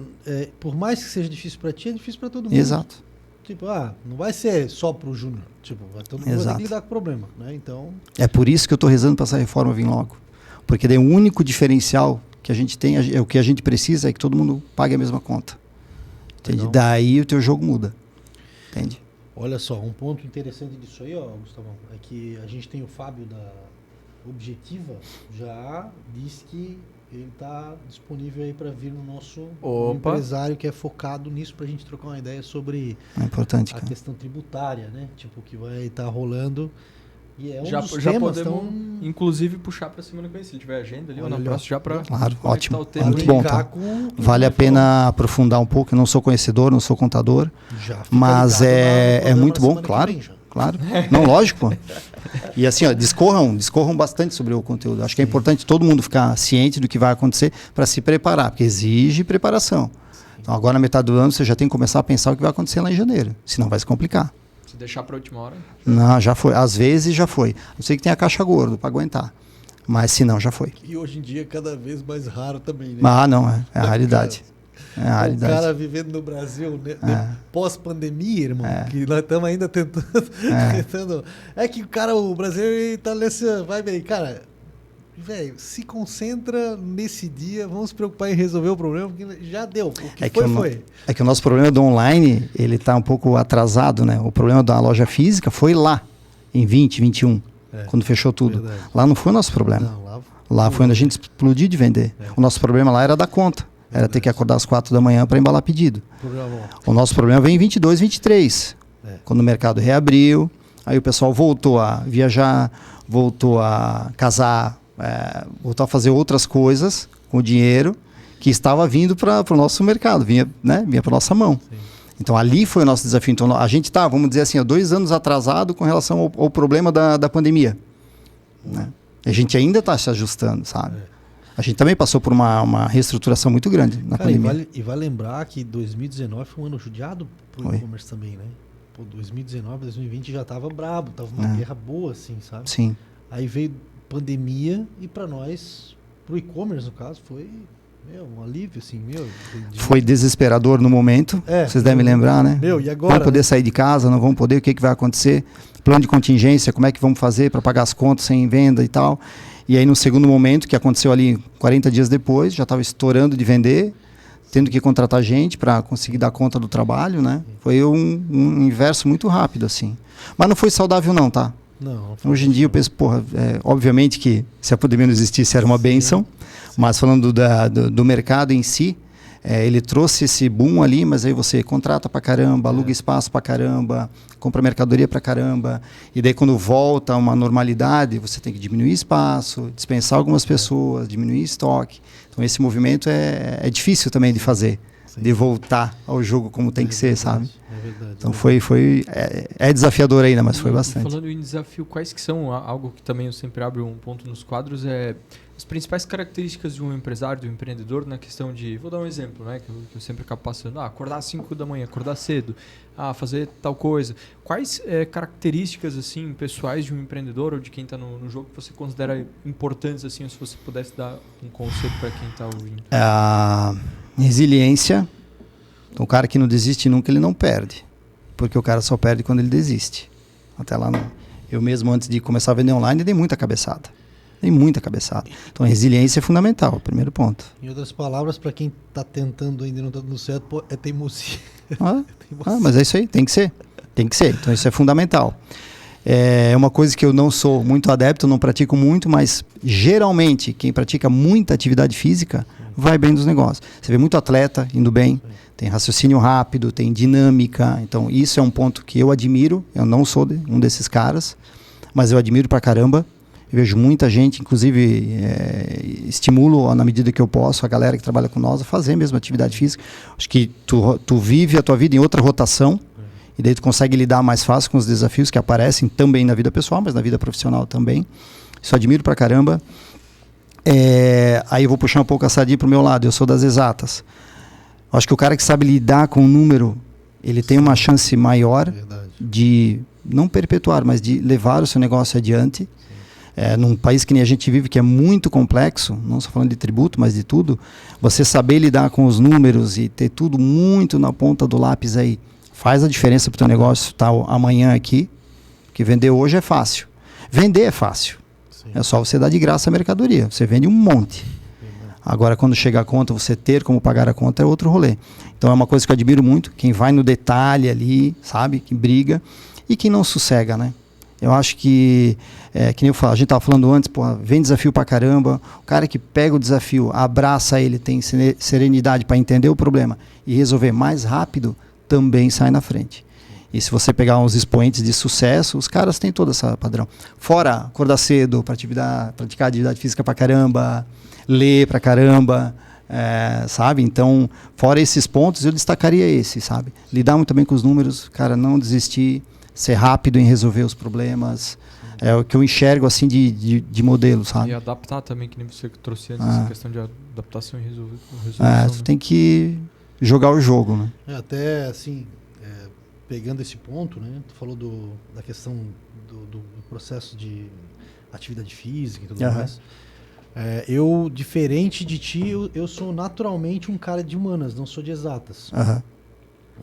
por mais que seja difícil para ti, é difícil para todo mundo. Exato. Tipo, não vai ser só pro Júnior. Tipo, todo mundo vai ter que lidar com o problema, né? Então... É por isso que eu estou rezando para essa reforma vir logo. Porque daí o único diferencial que a gente tem, o que a gente precisa é que todo mundo pague a mesma conta. Entende? Legal. Daí o teu jogo muda. Entende? Olha só, um ponto interessante disso aí, Gustavão, é que a gente tem o Fábio da Objetiva, já disse que ele está disponível aí para vir no nosso empresário que é focado nisso, para a gente trocar uma ideia sobre importante, a questão tributária, né? Tipo, que vai estar rolando E é um Já dos podemos, temas inclusive, puxar para semana que vem, se ele tiver agenda ali, ou Olha na ali, próxima, já para Claro, ótimo. o tema. Muito bom, tá? Vale a pena aprofundar um pouco. Eu não sou conhecedor, não sou contador, mas é muito bom, claro. Claro. Não, lógico. E assim, ó, discorram bastante sobre o conteúdo. Acho que é importante todo mundo ficar ciente do que vai acontecer para se preparar, porque exige preparação. Então, agora na metade do ano você já tem que começar a pensar o que vai acontecer lá em janeiro, senão vai se complicar. Se deixar para a última hora? Não, já foi. Às vezes já foi. Eu sei que tem a caixa gordo para aguentar, mas se não, já foi. E hoje em dia é cada vez mais raro também, né? Ah, não, é a raridade. É a O realidade. cara vivendo no Brasil, né, pós-pandemia, irmão, que nós estamos ainda tentando, É que o brasileiro tá nessa vibe aí, cara. Velho, se concentra nesse dia, vamos se preocupar em resolver o problema, porque já deu. O que foi. É que o nosso problema do online, ele tá um pouco atrasado, né? O problema da loja física foi lá, em 2021, quando fechou tudo. Verdade. Lá não foi o nosso problema. Não, lá foi onde a gente explodiu de vender. O nosso problema lá era dar conta. Era ter que acordar às 4 da manhã para embalar pedido. O nosso problema veio em 22, 23, quando o mercado reabriu, aí o pessoal voltou a viajar, voltou a casar, voltou a fazer outras coisas com o dinheiro que estava vindo para o nosso mercado, vinha para a nossa mão. Sim. Então ali foi o nosso desafio. Então a gente está, vamos dizer assim, 2 anos atrasado com relação ao problema da pandemia. Né? A gente ainda está se ajustando, sabe? A gente também passou por uma reestruturação muito grande na pandemia. E vai lembrar que 2019 foi um ano judiado pro e-commerce também, né? Pô, 2019, 2020 já tava brabo, tava uma guerra boa, assim, sabe? Sim. Aí veio pandemia e para nós, pro e-commerce no caso, foi um alívio, assim, Foi desesperador no momento, vocês devem lembrar, né? E agora? Vamos poder sair de casa, não vamos poder, o que vai acontecer? Plano de contingência, como é que vamos fazer para pagar as contas sem venda e tal? E aí no segundo momento, que aconteceu ali 40 dias depois, já estava estourando de vender, tendo que contratar gente para conseguir dar conta do trabalho, né? Foi um inverso muito rápido, assim. Mas não foi saudável não, tá? Não. Hoje em dia eu penso, obviamente que se a pandemia não existisse era uma bênção, mas falando do mercado em si, ele trouxe esse boom ali, mas aí você contrata pra caramba, aluga espaço pra caramba, compra mercadoria pra caramba, e daí quando volta a uma normalidade, você tem que diminuir espaço, dispensar algumas pessoas, diminuir estoque. Então esse movimento é difícil também de fazer, de voltar ao jogo como tem que ser, sabe? É verdade. Então é desafiador ainda, mas foi bastante. Falando em desafio, quais que são, algo que também eu sempre abro um ponto nos quadros, as principais características de um empresário, de um empreendedor, na questão de, vou dar um exemplo, né, que eu sempre acabo passando, acordar às 5 da manhã, acordar cedo, fazer tal coisa. Quais características assim pessoais de um empreendedor ou de quem está no jogo que você considera importantes, assim, ou se você pudesse dar um conselho para quem está ouvindo? A resiliência. Então, o cara que não desiste nunca, ele não perde, porque o cara só perde quando ele desiste. Até lá, eu mesmo antes de começar a vender online, dei muita cabeçada. Então a resiliência é fundamental, o primeiro ponto. Em outras palavras, para quem está tentando ainda não está dando certo, é teimosia. Mas é isso aí, tem que ser. Então isso é fundamental. É uma coisa que eu não sou muito adepto, não pratico muito, mas geralmente quem pratica muita atividade física vai bem dos negócios. Você vê muito atleta indo bem, tem raciocínio rápido, tem dinâmica. Então isso é um ponto que eu admiro. Eu não sou um desses caras, mas eu admiro pra caramba. Eu vejo muita gente, inclusive estimulo na medida que eu posso a galera que trabalha com nós a fazer mesmo atividade física. Acho que tu vive a tua vida em outra rotação e daí tu consegue lidar mais fácil com os desafios que aparecem também na vida pessoal, mas na vida profissional também. Isso eu admiro pra caramba. Aí eu vou puxar um pouco a sardinha pro meu lado, eu sou das exatas. Acho que o cara que sabe lidar com o número, ele tem uma chance maior de não perpetuar, mas de levar o seu negócio adiante. Num país que nem a gente vive, que é muito complexo, não só falando de tributo, mas de tudo, você saber lidar com os números e ter tudo muito na ponta do lápis aí, faz a diferença para o teu negócio estar amanhã aqui, porque vender hoje é fácil. Vender é fácil. Sim. É só você dar de graça a mercadoria, você vende um monte. Agora, quando chegar a conta, você ter como pagar a conta é outro rolê. Então é uma coisa que eu admiro muito, quem vai no detalhe ali, sabe, que briga, e quem não sossega, né? Eu acho que nem eu falo, a gente estava falando antes, vem desafio pra caramba, o cara que pega o desafio, abraça ele, tem serenidade para entender o problema e resolver mais rápido, também sai na frente. E se você pegar uns expoentes de sucesso, os caras têm todo esse padrão. Fora acordar cedo, praticar atividade física pra caramba, ler pra caramba, sabe? Então, fora esses pontos, eu destacaria esse, sabe? Lidar muito bem com os números, cara, não desistir, ser rápido em resolver os problemas. É o que eu enxergo, assim, de modelo, sabe? E adaptar também, que nem você trouxe antes, essa questão de adaptação e resolução. Tu tem que jogar o jogo, né? Até, assim, pegando esse ponto, né? Tu falou da questão do processo de atividade física e tudo mais. Eu, diferente de ti, eu sou naturalmente um cara de humanas, não sou de exatas.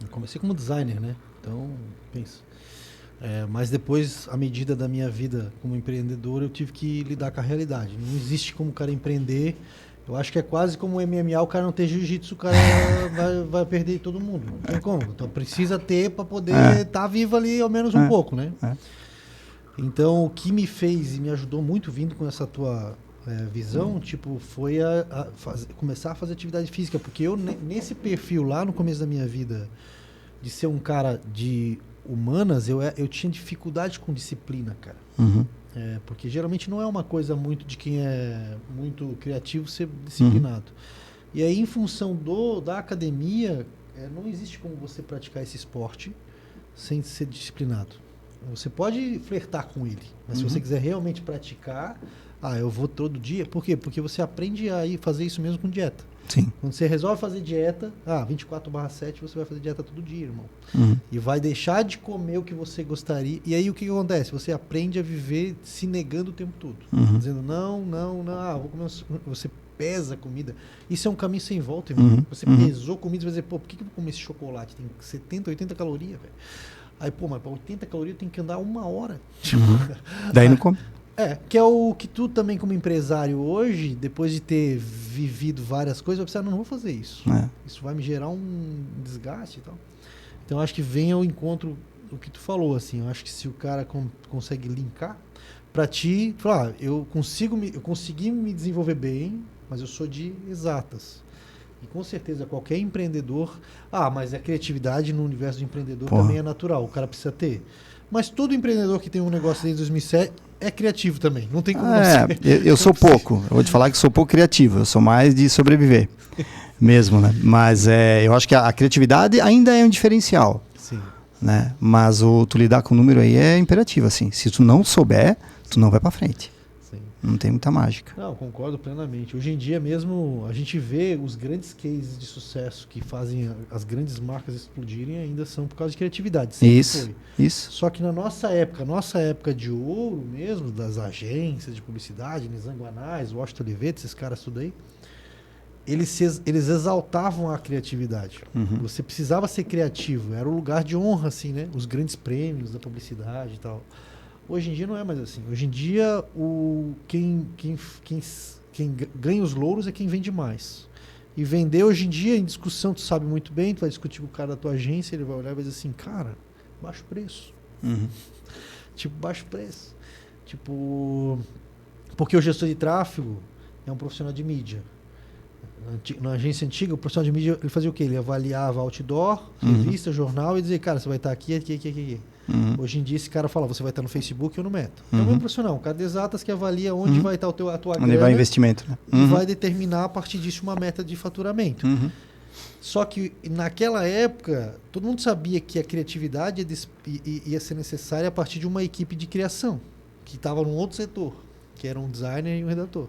Eu comecei como designer, né? Então, pensa. Mas depois, à medida da minha vida como empreendedor, eu tive que lidar com a realidade. Não existe como o cara empreender. Eu acho que é quase como o MMA, o cara não ter jiu-jitsu, o cara vai perder todo mundo. Não tem como. Então precisa ter para poder estar vivo ali ao menos um pouco, né? Então o que me fez e me ajudou muito vindo com essa tua visão, tipo, foi começar a fazer atividade física. Porque eu, nesse perfil lá no começo da minha vida, de ser um cara de humanas, eu tinha dificuldade com disciplina, cara. Porque geralmente não é uma coisa muito de quem é muito criativo ser disciplinado. E aí, em função da academia, não existe como você praticar esse esporte sem ser disciplinado. Você pode flertar com ele, mas se você quiser realmente praticar, eu vou todo dia. Por quê? Porque você aprende a fazer isso mesmo com dieta. Sim. Quando você resolve fazer dieta, 24/7 você vai fazer dieta todo dia, irmão. E vai deixar de comer o que você gostaria. E aí o que acontece? Você aprende a viver se negando o tempo todo. Dizendo não, vou comer. Você pesa a comida. Isso é um caminho sem volta, irmão. Você pesou comida, você vai dizer, por que eu vou comer esse chocolate? Tem 70, 80 calorias, velho. Aí, mas para 80 calorias eu tenho que andar 1 hora. Daí não come. Que é o que tu também como empresário hoje, depois de ter vivido várias coisas, vai pensar, não vou fazer isso. Isso vai me gerar um desgaste e tal. Então acho que vem ao encontro do que tu falou, assim. Eu acho que se o cara consegue linkar, pra ti, falar, eu consegui me desenvolver bem, mas eu sou de exatas. E com certeza qualquer empreendedor, mas a criatividade no universo do empreendedor também é natural, o cara precisa ter. Mas todo empreendedor que tem um negócio desde 2007 é criativo também. Não tem como eu sou pouco. Eu vou te falar que sou pouco criativo. Eu sou mais de sobreviver mesmo, né? Mas eu acho que a criatividade ainda é um diferencial. Sim. Né? Mas tu lidar com o número aí é imperativo, assim. Se tu não souber, tu não vai pra frente. Sim. Não tem muita mágica. Não, concordo plenamente. Hoje em dia mesmo, a gente vê os grandes cases de sucesso que fazem as grandes marcas explodirem ainda são por causa de criatividade. Isso. Só que na nossa época de ouro mesmo, das agências de publicidade, Nizam Guanais, Washington Olivetti, esses caras tudo aí, eles exaltavam a criatividade. Você precisava ser criativo, era um lugar de honra, assim, né? Os grandes prêmios da publicidade e tal. Hoje em dia não é mais assim. Hoje em dia, quem ganha os louros é quem vende mais. E vender hoje em dia, em discussão, tu sabe muito bem, tu vai discutir com o cara da tua agência, ele vai olhar e vai dizer assim, cara, baixo preço. Tipo, baixo preço. Tipo, porque o gestor de tráfego é um profissional de mídia. Na agência antiga, o profissional de mídia, ele fazia o quê? Ele avaliava outdoor, revista, jornal e dizia, cara, você vai estar aqui. Hoje em dia esse cara fala, você vai estar no Facebook ou no Meta. Então é um profissional, um cara de exatas que avalia onde vai estar a tua grana. Onde vai o investimento, né? E vai determinar a partir disso uma meta de faturamento. Só que naquela época, todo mundo sabia que a criatividade ia ser necessária a partir de uma equipe de criação, que estava num outro setor, que era um designer e um redator.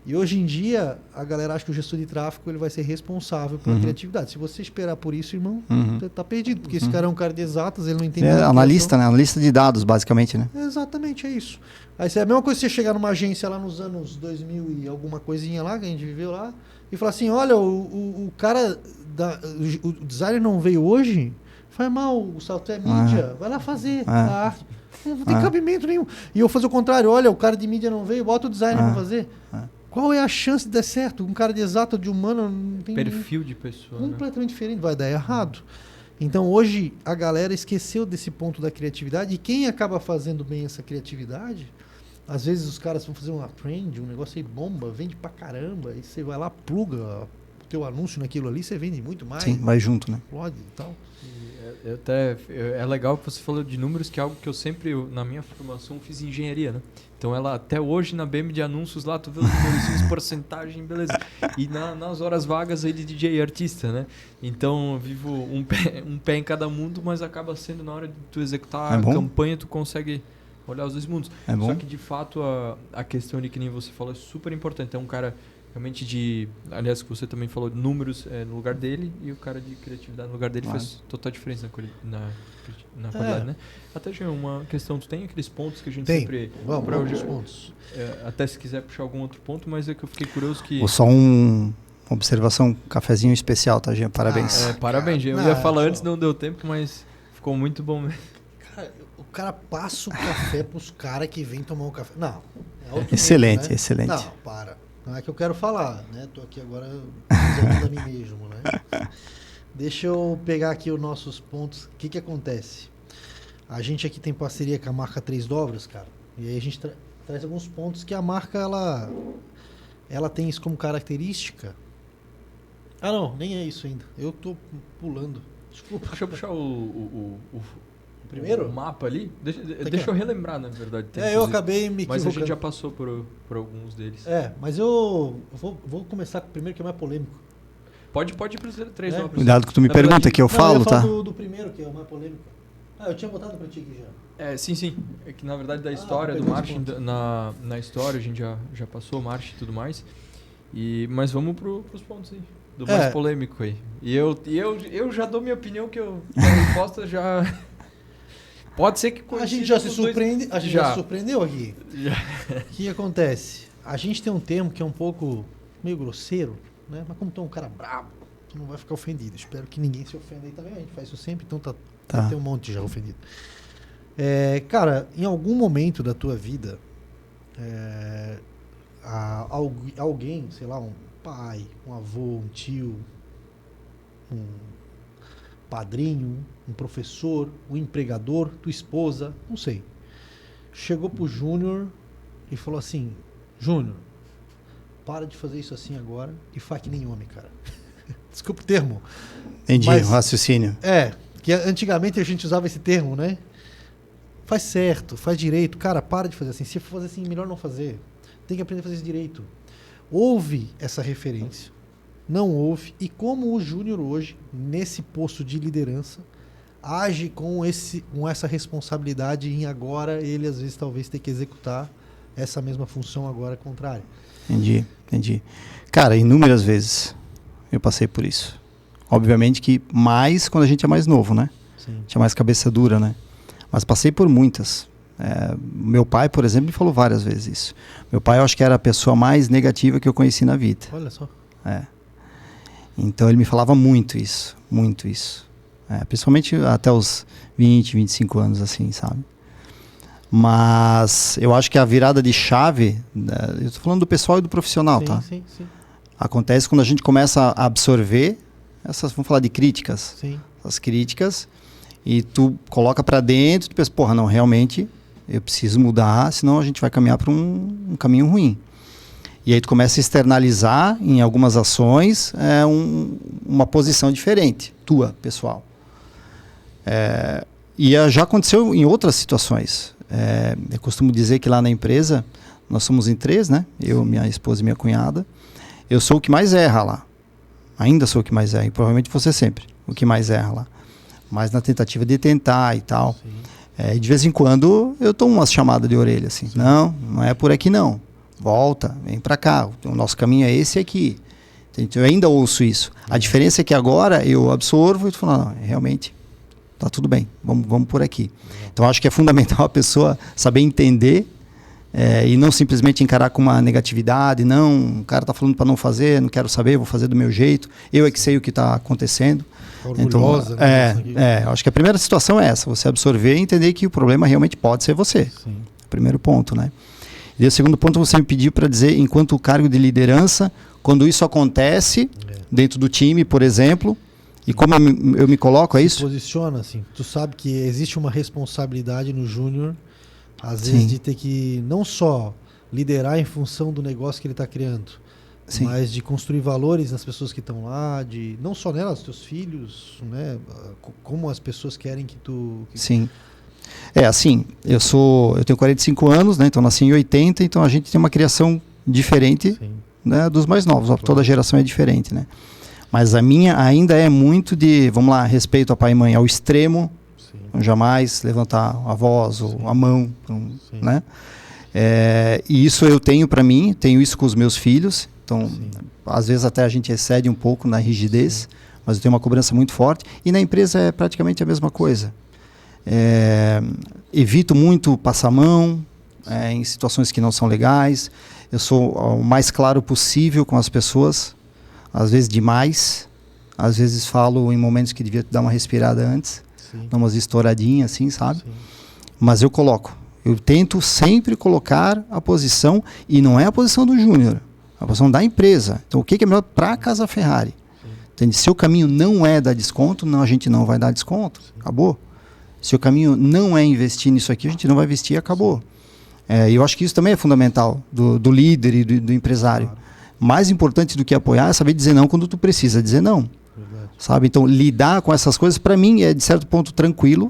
E hoje em dia, a galera acha que o gestor de tráfego ele vai ser responsável pela criatividade. Se você esperar por isso, irmão, você tá perdido. Porque esse cara é um cara de exatas, ele não entende nada. Analista, né? Analista de dados, basicamente, né? Exatamente, é isso. Aí é a mesma coisa que você chegar numa agência lá nos anos 2000 e alguma coisinha lá, que a gente viveu lá, e falar assim, olha, o cara, o designer não veio hoje, faz mal, o Gustavo é mídia, vai lá fazer a arte. Não tem cabimento nenhum. E eu fazer o contrário, olha, o cara de mídia não veio, bota o designer pra fazer. Qual é a chance de dar certo? Um cara de exato, de humano, não tem... Perfil de pessoa. Completamente diferente, vai dar errado. Então hoje a galera esqueceu desse ponto da criatividade e quem acaba fazendo bem essa criatividade, às vezes os caras vão fazer uma trend, um negócio aí bomba, vende pra caramba, aí você vai lá, pluga o teu anúncio naquilo ali, você vende muito mais. Sim, vai junto, né? Explode e tal. É legal que você falou de números, que é algo que eu sempre, na minha formação, fiz engenharia, né? Então, ela até hoje, na BM de anúncios lá, tu vê os números, porcentagem, beleza. E nas horas vagas aí de DJ e artista, né? Então, eu vivo um pé em cada mundo, mas acaba sendo na hora de tu executar a campanha, tu consegue olhar os dois mundos. Só que, de fato, a questão de que nem você falou é super importante. É um cara realmente aliás, que você também falou, de números no lugar dele, e o cara de criatividade no lugar dele faz total diferença na qualidade, né? Até já uma questão, tu tem aqueles pontos que a gente sempre... Vamos os pontos. Até se quiser puxar algum outro ponto, mas é que eu fiquei curioso que... Só uma observação, cafezinho especial, tá, Jean? Parabéns. Parabéns, Jean. Eu ia falar antes, não deu tempo, mas ficou muito bom mesmo. Cara, o cara passa o café pros caras que vêm tomar um café. Não, é outro excelente, nível, né? Excelente. Não, para. Não é que eu quero falar, né? Tô aqui agora usando a mim mesmo, né? Deixa eu pegar aqui os nossos pontos. O que acontece? A gente aqui tem parceria com a marca Três Dobras, cara. E aí a gente traz alguns pontos que a marca, ela tem isso como característica. Ah, não, nem é isso ainda. Eu tô pulando. Desculpa. Deixa eu puxar o primeiro? O mapa ali. Deixa eu relembrar, na verdade. Eu acabei me equivocando. Mas a gente já passou por alguns deles. Mas eu vou começar com o primeiro, que é mais polêmico. Pode ir para os três obras. Cuidado que tu me pergunta que eu falo, tá? Do primeiro, que é o mais polêmico. Eu tinha botado pra ti aqui já. Sim. É que, na verdade, da história do marketing, na história, a gente já passou marketing e tudo mais. Mas vamos pros pontos aí. Do mais polêmico aí. E eu já dou minha opinião, que a resposta já... Pode ser que... A gente já se surpreende. A gente já se surpreendeu aqui. O que acontece? A gente tem um termo que é um pouco meio grosseiro, né? Mas como tu é um cara brabo, tu não vai ficar ofendido. Espero que ninguém se ofenda aí também. A gente faz isso sempre, então tem um monte já ofendido. Cara, em algum momento da tua vida, alguém, sei lá, um pai, um avô, um tio, um padrinho, um professor, um empregador, tua esposa, não sei, chegou pro Júnior e falou assim: Júnior, para de fazer isso assim agora e faz que nem homem, cara. Desculpa o termo. Entendi, o raciocínio. Que antigamente a gente usava esse termo, né? Faz certo, faz direito. Cara, para de fazer assim. Se for fazer assim, melhor não fazer. Tem que aprender a fazer isso direito. Ouve essa referência. Não ouve. E como o Júnior hoje, nesse posto de liderança, age com essa responsabilidade em agora ele, às vezes, talvez ter que executar essa mesma função agora contrária. Entendi. Cara, inúmeras vezes eu passei por isso. Obviamente que mais quando a gente é mais novo, né? Sim. Tinha mais cabeça dura, né? Mas passei por muitas. Meu pai, por exemplo, me falou várias vezes isso. Meu pai, eu acho que era a pessoa mais negativa que eu conheci na vida. Olha só. Então ele me falava muito isso. Principalmente até os 20, 25 anos, assim, sabe? Mas eu acho que a virada de chave, eu estou falando do pessoal e do profissional, tá? Sim. Acontece quando a gente começa a absorver vamos falar de críticas. Sim. Essas críticas, e tu coloca para dentro, tu pensa, porra, não, realmente eu preciso mudar, senão a gente vai caminhar para um caminho ruim. E aí tu começa a externalizar em algumas ações uma posição diferente, tua, pessoal. E já aconteceu em outras situações. Eu costumo dizer que lá na empresa, nós somos em 3, né? Eu, minha esposa e minha cunhada. Eu sou o que mais erra lá. Ainda sou o que mais erra, e provavelmente você sempre o que mais erra lá. Mas na tentativa de tentar e tal. E de vez em quando eu tomo umas chamadas de orelha, assim. Sim. Não é por aqui não. Volta, vem pra cá. O nosso caminho é esse aqui. Eu ainda ouço isso. A diferença é que agora eu absorvo e tu falo, não, realmente tá tudo bem, vamos por aqui. Então acho que é fundamental a pessoa saber entender e não simplesmente encarar com uma negatividade. Não, o cara tá falando para não fazer, não quero saber, vou fazer do meu jeito. Eu é que sei o que está acontecendo. Orgulhosa, então, acho que a primeira situação é essa, você absorver e entender que o problema realmente pode ser você. Sim. Primeiro ponto, né? E o segundo ponto, você me pediu para dizer, enquanto cargo de liderança, quando isso acontece dentro do time, por exemplo, e como eu me coloco, é isso? Posiciona assim. Tu sabe que existe uma responsabilidade no Júnior, às vezes, de ter que não só liderar em função do negócio que ele está criando, Sim. mas de construir valores nas pessoas que estão lá, de não só nelas, teus filhos, né? Como as pessoas querem que tu... Sim. Assim, eu tenho 45 anos, né? Então nasci em 80, então a gente tem uma criação diferente, né, dos mais novos. Claro. Toda geração é diferente, né? Mas a minha ainda é muito de, vamos lá, respeito a pai e mãe ao extremo, jamais levantar a voz ou a mão, né? E isso eu tenho para mim, tenho isso com os meus filhos. Então, às vezes até a gente excede um pouco na rigidez, mas eu tenho uma cobrança muito forte. E na empresa é praticamente a mesma coisa. Evito muito passar a mão em situações que não são legais. Eu sou o mais claro possível com as pessoas, às vezes demais. Às vezes falo em momentos que devia dar uma respirada antes, dar umas estouradinhas assim, sabe? Mas eu coloco. Eu tento sempre colocar a posição, e não é a posição do Júnior, a posição da empresa. Então, o que é melhor para a Casa Ferrari? Entende? Se o caminho não é dar desconto, a gente não vai dar desconto. Acabou. Se o caminho não é investir nisso aqui, a gente não vai investir e acabou. E eu acho que isso também é fundamental do líder e do empresário. Claro. Mais importante do que apoiar é saber dizer não quando tu precisa dizer não. Verdade. Sabe? Então, lidar com essas coisas, para mim, é de certo ponto tranquilo,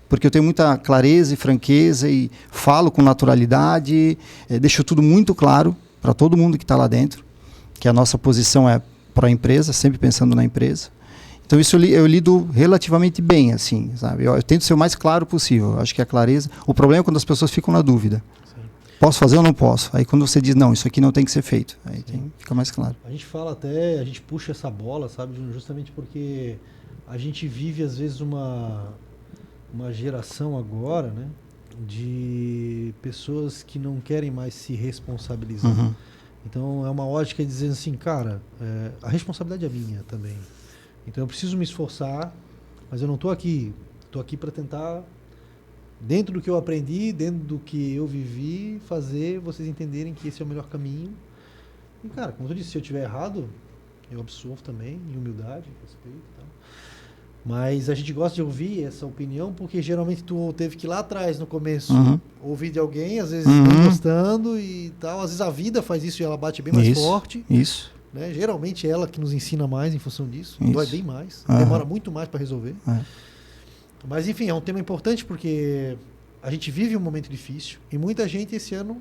porque eu tenho muita clareza e franqueza e falo com naturalidade, deixo tudo muito claro para todo mundo que está lá dentro, que a nossa posição é para a empresa, sempre pensando na empresa. Então isso eu lido relativamente bem, assim, sabe? Eu tento ser o mais claro possível. Eu acho que a clareza... O problema é quando as pessoas ficam na dúvida. Posso fazer ou não posso? Aí quando você diz, não, isso aqui não tem que ser feito, aí fica mais claro. A gente fala a gente puxa essa bola, sabe, justamente porque a gente vive às vezes uma geração agora, né, de pessoas que não querem mais se responsabilizar. Então é uma ótica de dizer assim, cara, a responsabilidade é minha também. Então eu preciso me esforçar, mas eu não estou aqui para tentar, dentro do que eu aprendi, dentro do que eu vivi, fazer vocês entenderem que esse é o melhor caminho. E cara, como eu disse, se eu estiver errado, eu absorvo também, em humildade, respeito e tal. Mas a gente gosta de ouvir essa opinião, porque geralmente tu teve que ir lá atrás, no começo, ouvir de alguém, às vezes não gostando e tal. Às vezes a vida faz isso e ela bate bem mais forte. Isso. Né? Geralmente é ela que nos ensina mais em função disso. Dói bem mais. Demora muito mais para resolver. Mas enfim, é um tema importante porque a gente vive um momento difícil e muita gente esse ano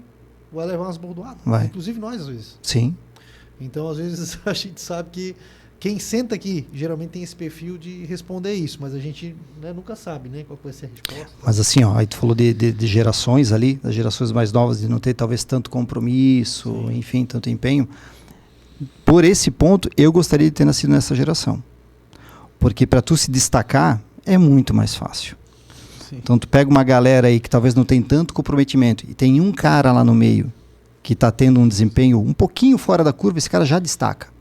vai levar umas bordoadas. Inclusive nós, às vezes. Sim. Então, às vezes, a gente sabe que quem senta aqui geralmente tem esse perfil de responder isso, mas a gente, né, nunca sabe, né, qual vai ser a resposta. Mas assim, aí tu falou de gerações ali, das gerações mais novas, de não ter talvez tanto compromisso, enfim, tanto empenho. Por esse ponto, eu gostaria de ter nascido nessa geração. Porque para tu se destacar, é muito mais fácil. Então tu pega uma galera aí que talvez não tem tanto comprometimento e tem um cara lá no meio que está tendo um desempenho um pouquinho fora da curva, esse cara já destaca.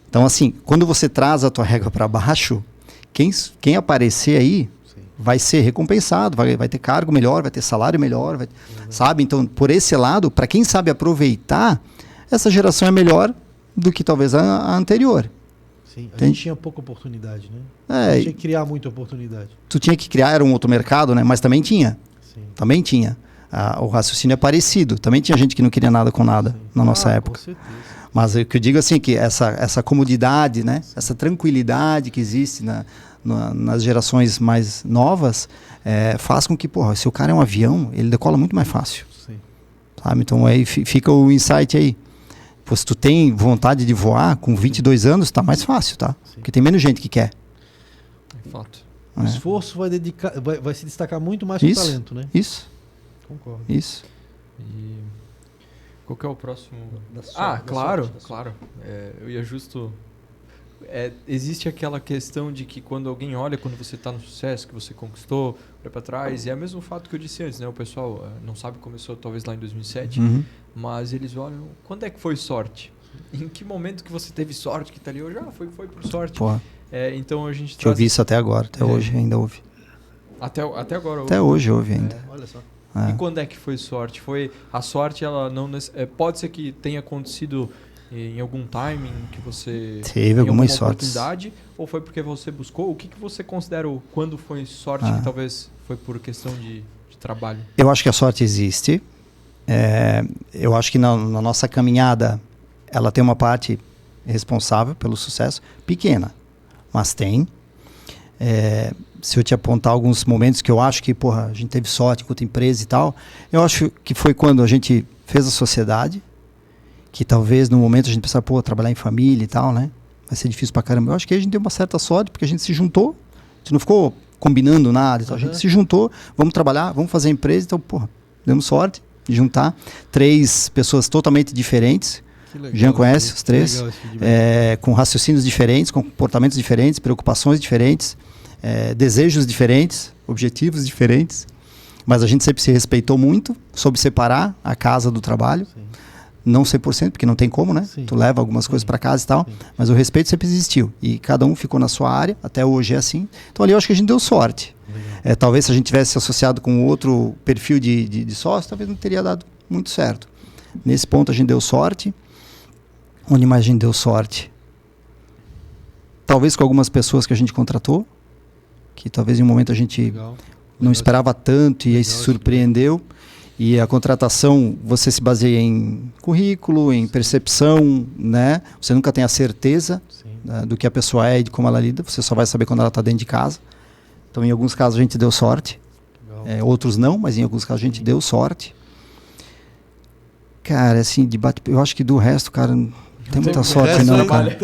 Então, assim, quando você traz a tua régua para baixo, quem aparecer aí vai ser recompensado, vai ter cargo melhor, vai ter salário melhor, sabe? Então, por esse lado, para quem sabe aproveitar, essa geração é melhor do que talvez a anterior. Sim, a gente tinha pouca oportunidade, né? A gente tinha que criar muita oportunidade. Tu tinha que criar, era um outro mercado, né? Mas também tinha. Também tinha. O raciocínio é parecido. Também tinha gente que não queria nada com nada na nossa época. Com certeza. Mas o que eu digo assim, que essa comodidade, né? Essa tranquilidade que existe nas gerações mais novas, faz com que, porra, se o cara é um avião, ele decola muito mais fácil. Sabe? Então aí fica o insight aí. Pô, se tu tem vontade de voar com 22 anos, tá mais fácil, tá? Porque tem menos gente que quer. É fato. O esforço vai se destacar muito mais que o talento, né? Isso. Concordo. Isso. E qual que é o próximo? Claro. Eu ia justo... existe aquela questão de que quando alguém olha, quando você está no sucesso, que você conquistou, olha para trás, e é o mesmo fato que eu disse antes, né? O pessoal não sabe, começou talvez lá em 2007, mas eles olham, quando é que foi sorte? Em que momento que você teve sorte que tá ali hoje? Foi por sorte. Então a gente eu ouvi isso até agora, até hoje ainda ouve. Até agora ouve. Até hoje ouve ainda. Olha só. E quando é que foi sorte? A sorte, ela não pode ser que tenha acontecido em algum timing que você teve alguma oportunidade, ou foi porque você buscou? O que você considera quando foi sorte, que talvez foi por questão de trabalho? Eu acho que a sorte existe. Eu acho que na nossa caminhada ela tem uma parte responsável pelo sucesso, pequena, mas tem. Se eu te apontar alguns momentos que eu acho que, porra, a gente teve sorte enquanto empresa e tal, eu acho que foi quando a gente fez a sociedade, que talvez no momento a gente pensava, pô, trabalhar em família e tal, né? Vai ser difícil pra caramba. Eu acho que a gente deu uma certa sorte, porque a gente se juntou, a gente não ficou combinando nada e tal, a gente se juntou, vamos trabalhar, vamos fazer empresa, então, porra, demos sorte de juntar 3 pessoas totalmente diferentes. O Jean conhece os 3, com raciocínios diferentes, com comportamentos diferentes, preocupações diferentes, desejos diferentes, objetivos diferentes, mas a gente sempre se respeitou muito, soube separar a casa do trabalho. Sim. Não 100%, porque não tem como, né? Sim. Tu leva algumas coisas para casa e tal, sim, mas o respeito sempre existiu. E cada um ficou na sua área, até hoje é assim. Então ali eu acho que a gente deu sorte. Talvez se a gente tivesse associado com outro perfil de sócio, talvez não teria dado muito certo. Nesse ponto a gente deu sorte. Onde mais a gente deu sorte? Talvez com algumas pessoas que a gente contratou, que talvez em um momento a gente não esperava tanto e aí se surpreendeu. E a contratação, você se baseia em currículo, em percepção, né? Você nunca tem a certeza, né, do que a pessoa é e de como ela lida. Você só vai saber quando ela está dentro de casa. Então, em alguns casos a gente deu sorte. Outros não, mas em alguns casos a gente deu sorte. Cara, assim, eu acho que do resto, cara, não tem muita sorte não, cara.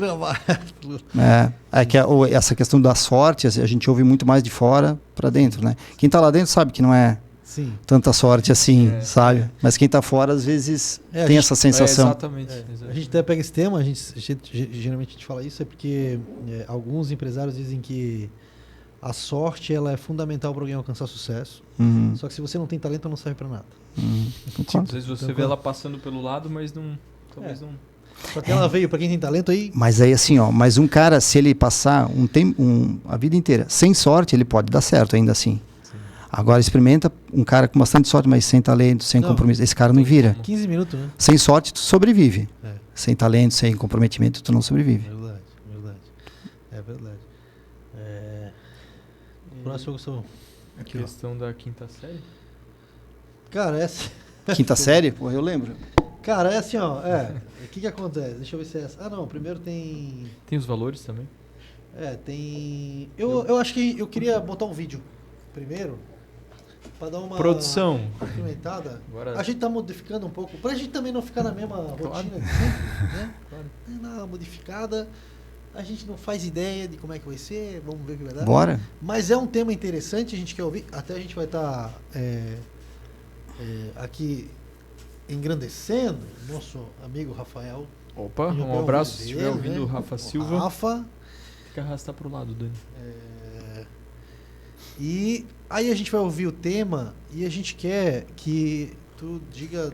Essa questão da sorte, a gente ouve muito mais de fora para dentro, né? Quem está lá dentro sabe que não é tanta sorte assim, sabe? Mas quem está fora, às vezes, tem essa sensação. Exatamente. A gente até pega esse tema, geralmente a gente fala isso, porque alguns empresários dizem que a sorte ela é fundamental para alguém alcançar sucesso. Uhum. Só que se você não tem talento, ela não serve para nada. Tipo, às vezes você vê ela passando pelo lado, mas não, talvez não... Só que ela veio para quem tem talento aí... Mas aí assim, ó, mas um cara, se ele passar a vida inteira sem sorte, ele pode dar certo ainda assim. Sim. Agora experimenta um cara com bastante sorte, mas sem talento, sem compromisso. Esse cara não vira. 15 minutos, né? Sem sorte, tu sobrevive. Sem talento, sem comprometimento, tu não sobrevive. É verdade. Próximo, Gustavo. A questão da quinta série? Cara, essa... Quinta série? Pô, eu lembro. Cara, é assim, ó. O que acontece? Deixa eu ver se é essa. Ah, não. Primeiro tem... Tem os valores também? Tem... Eu acho que eu queria botar um vídeo primeiro. Pra dar uma... Produção. Implementada. Agora... A gente tá modificando um pouco. Pra gente também não ficar na mesma rotina de sempre, né? Dar uma modificada. A gente não faz ideia de como é que vai ser. Vamos ver o que vai dar. Bora. Mas é um tema interessante. A gente quer ouvir. Até a gente vai estar aqui engrandecendo nosso amigo Rafael. Opa, um abraço se estiver ouvindo o Rafa Silva. Rafa. Fica arrastar pro lado, Dani. E aí a gente vai ouvir o tema e a gente quer que tu diga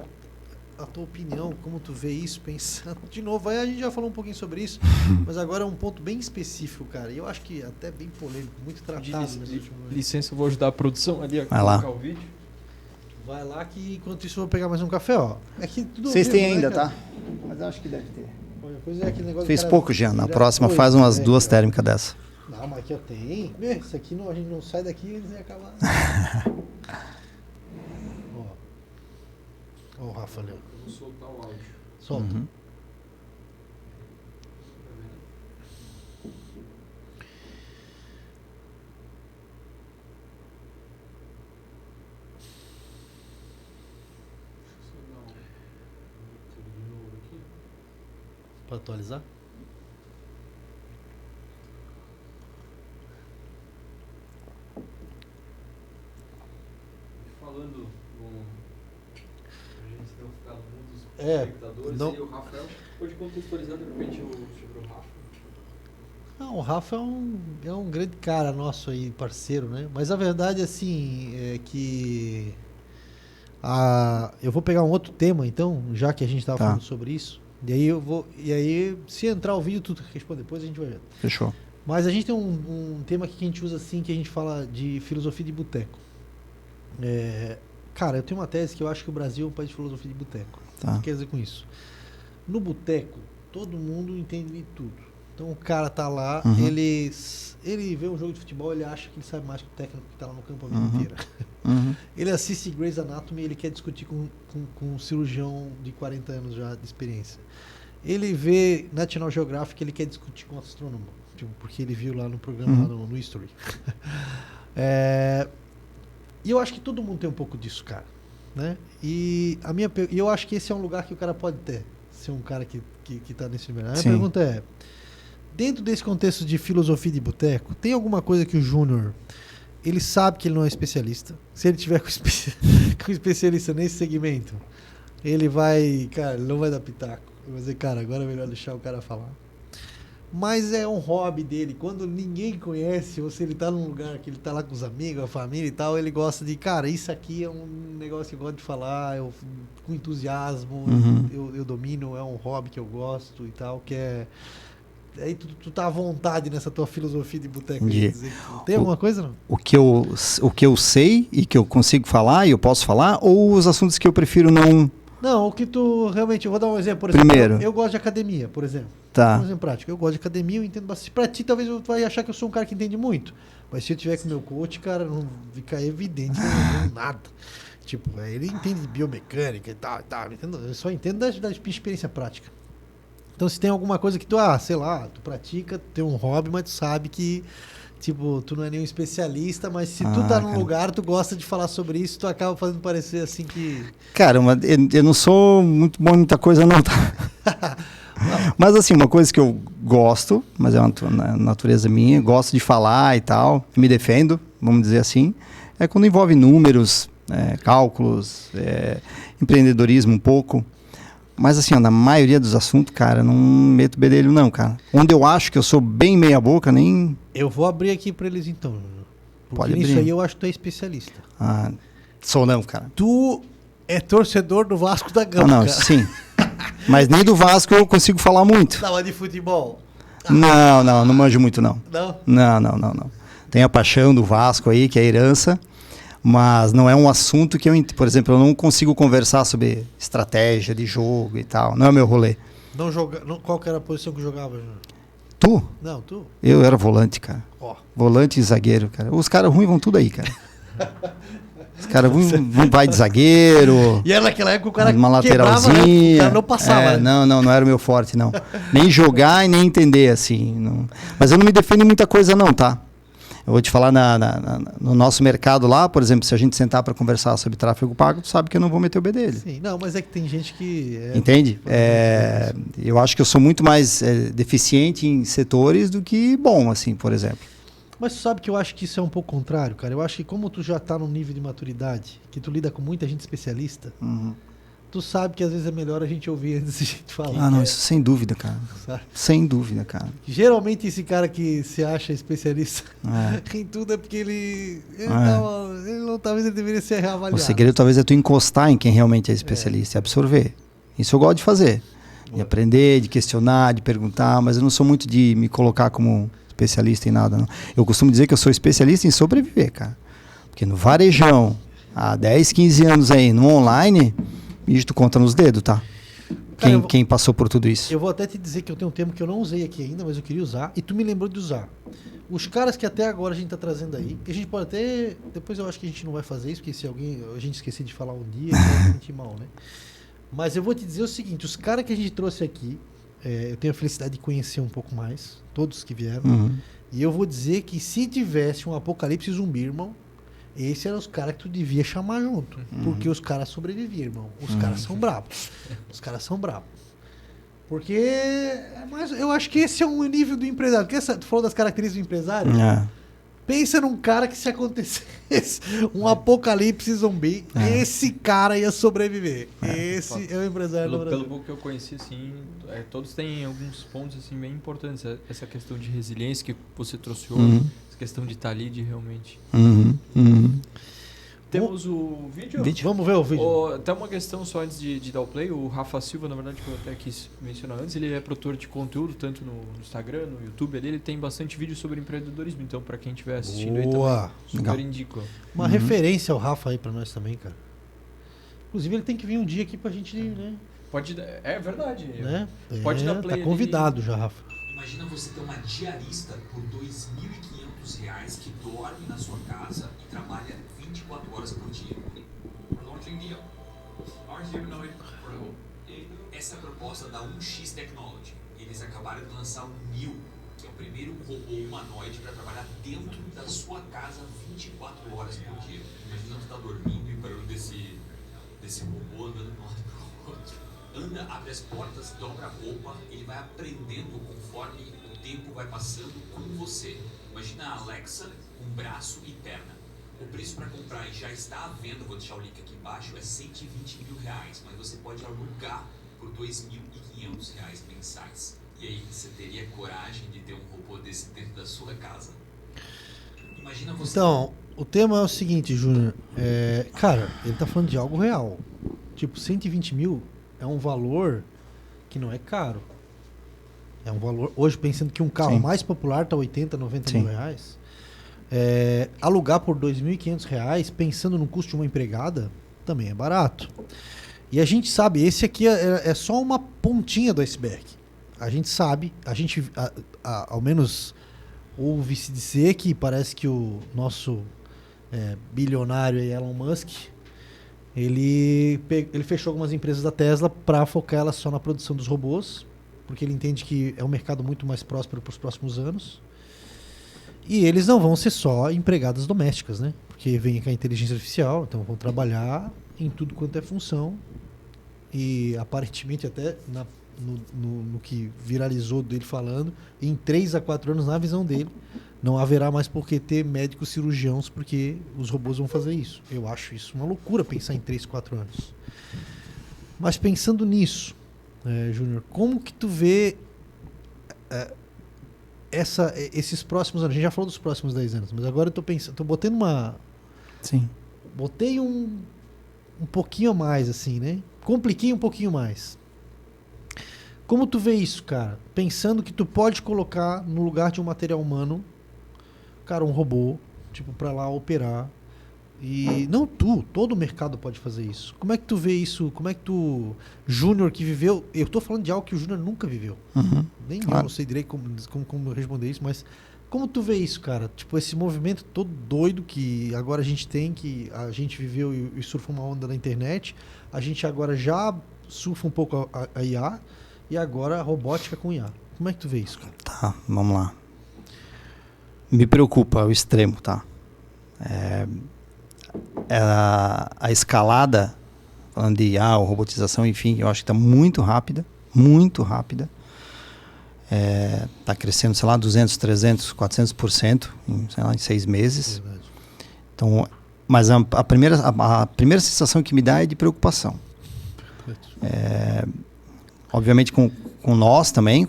a tua opinião, como tu vê isso, pensando. De novo, aí a gente já falou um pouquinho sobre isso, mas agora é um ponto bem específico, cara. E eu acho que até bem polêmico, muito tratado. Licença, eu vou ajudar a produção ali a colocar o vídeo. Vai lá que enquanto isso eu vou pegar mais um café, ó. É que tudo vocês têm ainda, né, tá? Mas eu acho que deve ter. Coisa é aquele negócio. Fez pouco, Jean. Na próxima faz umas 2 térmicas dessa. Não, mas aqui eu tenho. Isso aqui não, a gente não sai daqui e eles vão acabar. Ó o Rafa ali. Vou soltar o áudio. Solta. Uhum. Para atualizar? Falando a gente não ficar muitos espectadores não. E o Rafael pode contextualizar de repente sobre o Rafa. Não, o Rafa é um grande cara nosso aí, parceiro, né? Mas a verdade assim é que eu vou pegar um outro tema então, já que a gente estava falando sobre isso. E aí, se entrar o vídeo, tu responde depois, a gente vai ver. Fechou. Mas a gente tem um tema aqui que a gente usa assim, que a gente fala de filosofia de boteco. Cara, eu tenho uma tese que eu acho que o Brasil é um país de filosofia de boteco. Tá. O que quer dizer com isso? No boteco, todo mundo entende de tudo. Então o cara tá lá, ele vê um jogo de futebol, ele acha que ele sabe mais que o técnico que tá lá no campo a vida inteira. Ele assiste Grey's Anatomy e ele quer discutir com um cirurgião de 40 anos já de experiência. Ele vê National Geographic, ele quer discutir com o astrônomo, tipo, porque ele viu lá no programa, lá no History. E eu acho que todo mundo tem um pouco disso, cara. Né? E eu acho que esse é um lugar que o cara pode ser um cara que tá nesse lugar. A minha pergunta é, dentro desse contexto de filosofia de boteco, tem alguma coisa que o Júnior, ele sabe que ele não é especialista? Se ele tiver com especialista nesse segmento, ele vai, cara, ele não vai dar pitaco. Ele vai dizer, cara, agora é melhor deixar o cara falar. Mas é um hobby dele. Quando ninguém conhece, ou se ele tá num lugar que ele tá lá com os amigos, a família e tal, ele gosta de, cara, isso aqui é um negócio que eu gosto de falar, com entusiasmo, eu domino, é um hobby que eu gosto e tal, que é... Aí tu tá à vontade nessa tua filosofia de boteco. Tem alguma coisa, não? O que eu sei e que eu consigo falar e eu posso falar, ou os assuntos que eu prefiro não... Não, o que tu realmente... Eu vou dar um exemplo, por exemplo. Primeiro. Eu gosto de academia, por exemplo. Tá. Um exemplo prático. Eu gosto de academia, eu entendo bastante. Pra ti, talvez tu vai achar que eu sou um cara que entende muito. Mas se eu tiver com o meu coach, cara, não fica evidente, eu não entendo nada. Tipo, ele entende de biomecânica e tal. Eu só entendo da experiência prática. Então, se tem alguma coisa que tu, sei lá, tu pratica, tem um hobby, mas tu sabe que, tipo, tu não é nenhum especialista, mas se tu tá num lugar, tu gosta de falar sobre isso, tu acaba fazendo parecer assim que... Cara, eu não sou muito bom em muita coisa, não, tá? Mas, assim, uma coisa que eu gosto, mas é uma natureza minha, gosto de falar e tal, me defendo, vamos dizer assim, é quando envolve números, cálculos, empreendedorismo um pouco. Mas assim, na maioria dos assuntos, cara, não meto bedelho não, cara. Onde eu acho que eu sou bem meia boca, nem... Eu vou abrir aqui pra eles então. Porque Pode abrir. nisso aí eu acho que tu é especialista. Sou não, cara. Tu é torcedor do Vasco da Gama, Não, cara. sim. Mas nem do Vasco eu consigo falar muito. Tava de futebol. Não manjo muito não. Não? Não. Tem a paixão do Vasco aí, que é a herança. Mas não é um assunto que por exemplo, eu não consigo conversar sobre estratégia de jogo e tal. Não é meu rolê. Qual que era a posição que jogava, Júnior? Tu? Não, tu? Eu era volante, cara. Volante e zagueiro, cara. Os caras ruins vão tudo aí, cara. Os caras ruins não vai de zagueiro. E era naquela época o cara uma lateralzinha. Quebrava, o cara não passava. Não era o meu forte, não. Nem jogar e nem entender, assim. Não. Mas eu não me defendo em muita coisa, não, tá? Eu vou te falar, no nosso mercado lá, por exemplo, se a gente sentar para conversar sobre tráfego pago, tu sabe que eu não vou meter o bedelho. Sim, não, mas é que tem gente que... Entende? Eu acho que eu sou muito mais deficiente em setores do que bom, assim, por exemplo. Mas tu sabe que eu acho que isso é um pouco contrário, cara. Eu acho que como tu já tá num nível de maturidade, que tu lida com muita gente especialista, tu sabe que às vezes é melhor a gente ouvir antes de a gente falar. Não, isso sem dúvida, cara. Sabe? Sem dúvida, cara. Geralmente esse cara que se acha especialista em tudo é porque ele talvez ele deveria ser reavaliado. O segredo talvez é tu encostar em quem realmente é especialista e absorver. Isso eu gosto de fazer. De aprender, de questionar, de perguntar, mas eu não sou muito de me colocar como especialista em nada, não. Eu costumo dizer que eu sou especialista em sobreviver, cara. Porque no varejão, há 10, 15 anos aí, no online... Isso tu conta nos dedos, tá? Cara, quem passou por tudo isso. Eu vou até te dizer que eu tenho um termo que eu não usei aqui ainda, mas eu queria usar, e tu me lembrou de usar. Os caras que até agora a gente tá trazendo aí, que a gente pode até... Depois eu acho que a gente não vai fazer isso, porque se a gente esquecer de falar um dia, vai sentir mal, né? Mas eu vou te dizer o seguinte, os caras que a gente trouxe aqui, eu tenho a felicidade de conhecer um pouco mais, todos que vieram, e eu vou dizer que se tivesse um apocalipse zumbi, irmão, esses eram os caras que tu devia chamar junto. Porque os caras sobreviviam, irmão. Os caras são bravos. Os caras são bravos. Porque eu acho que esse é um nível do empresário. Porque tu falou das características do empresário. Pensa num cara que se acontecesse um apocalipse zumbi, esse cara ia sobreviver. Esse é o empresário do Brasil. Pelo pouco que eu conheci, assim, todos têm alguns pontos assim, bem importantes. Essa questão de resiliência que você trouxe hoje. Questão de estar ali, de realmente. Temos o vídeo? Vamos ver o vídeo. Até uma questão só antes de dar o play. O Rafa Silva, na verdade, que eu até quis mencionar antes, ele é produtor de conteúdo, tanto no Instagram, no YouTube ali. Ele tem bastante vídeo sobre empreendedorismo. Então, para quem estiver assistindo aí também, super indico. Uma referência ao Rafa aí para nós também, cara. Inclusive, ele tem que vir um dia aqui pra gente, né? É verdade. Né? Pode dar play. Tá convidado já, Rafa. Imagina você ter uma diarista por R$2.500 que dorme na sua casa e trabalha 24 horas por dia. We're launching Neo, our humanoid probe Essa é a proposta da 1x Technology. Eles acabaram de lançar o Neo, que é o primeiro robô humanoide para trabalhar dentro da sua casa 24 horas por dia. Imagina você tá dormindo e o barulho desse robô andando de um lado para o outro. Anda, abre as portas, dobra a roupa, ele vai aprendendo conforme o tempo vai passando com você. Imagina a Alexa com braço e perna. O preço para comprar já está à venda, vou deixar o link aqui embaixo, é R$120 mil, mas você pode alugar por R$2.500 mensais. E aí, você teria coragem de ter um robô desse dentro da sua casa? Imagina você... Então, o tema é o seguinte, Júnior. Cara, ele tá falando de algo real. Tipo, 120 mil é um valor que não é caro. É um valor... Hoje, pensando que um carro Sim. mais popular tá 80, 90 Sim. mil reais. Alugar por R$2.500, pensando no custo de uma empregada, também é barato. E a gente sabe, esse aqui é só uma pontinha do iceberg. A gente sabe, ao menos ouve-se dizer que parece que o nosso bilionário aí, Elon Musk, ele fechou algumas empresas da Tesla para focar elas só na produção dos robôs, porque ele entende que é um mercado muito mais próspero para os próximos anos. E eles não vão ser só empregadas domésticas, né? Porque vem com a inteligência artificial, então vão trabalhar em tudo quanto é função. E aparentemente até no que viralizou dele falando, em 3 a 4 anos, na visão dele, não haverá mais por que ter médicos cirurgiãos, porque os robôs vão fazer isso. Eu acho isso uma loucura pensar em 3, 4 anos. Mas pensando nisso, Júnior, como que tu vê esses próximos anos? A gente já falou dos próximos 10 anos, mas agora eu tô pensando, tô botando Sim. botei um pouquinho a mais, assim, né? Compliquei um pouquinho mais. Como tu vê isso, cara? Pensando que tu pode colocar no lugar de um material humano, cara, um robô, tipo, pra lá operar. E não todo o mercado pode fazer isso. Como é que tu vê isso? Como é que tu, Júnior, que viveu... Eu tô falando de algo que o Júnior nunca viveu. Uhum. Nem Claro. eu não sei direito como responder isso, mas como tu vê isso, cara? Tipo, esse movimento todo doido que agora a gente tem, que a gente viveu e surfa uma onda na internet, a gente agora já surfa um pouco a IA e agora a robótica com IA. Como é que tu vê isso, cara? Tá, vamos lá. Me preocupa o extremo, tá? A escalada, falando de IA ou robotização, enfim, eu acho que está muito rápida, muito rápida. Está crescendo, sei lá, 200, 300, 400% em 6 meses. Verdade. Então, mas a primeira sensação que me dá é de preocupação. Obviamente com nós também,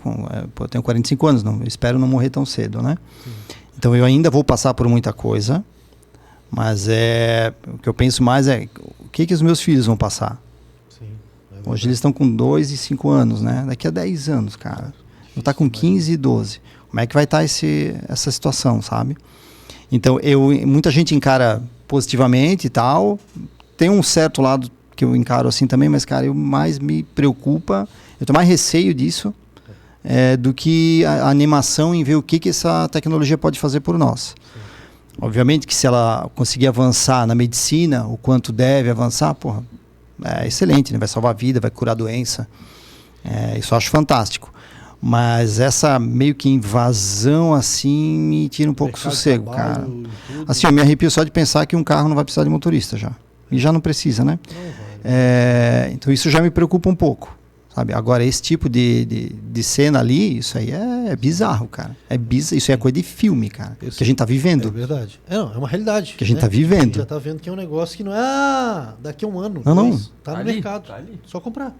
eu tenho 45 anos, eu espero não morrer tão cedo, né? Sim. Então eu ainda vou passar por muita coisa, mas o que eu penso mais é o que os meus filhos vão passar. Sim, Hoje eles estão com 2 e 5 anos, né? Daqui a 10 anos, cara. Eu estar com 15 e 12. Como é que vai estar essa situação, sabe? Então, muita gente encara positivamente e tal. Tem um certo lado que eu encaro assim também, mas, cara, eu mais me preocupa, eu tenho mais receio disso do que a animação em ver o que essa tecnologia pode fazer por nós. Sim. Obviamente que se ela conseguir avançar na medicina, o quanto deve avançar, porra, é excelente, né? Vai salvar a vida, vai curar a doença. Isso eu acho fantástico. Mas essa meio que invasão assim me tira um pouco sossego, cara. Assim, eu me arrepio só de pensar que um carro não vai precisar de motorista já. E já não precisa, né? Não vai. Então isso já me preocupa um pouco, sabe? Agora, esse tipo de cena ali, isso aí é bizarro, cara. Isso é coisa de filme, cara. Que a gente tá vivendo. É verdade. É uma realidade. Que a gente tá A vivendo. gente já tá vendo que é um negócio que não é daqui a um ano. Não. Tá no Ali, mercado. tá ali. Só comprar.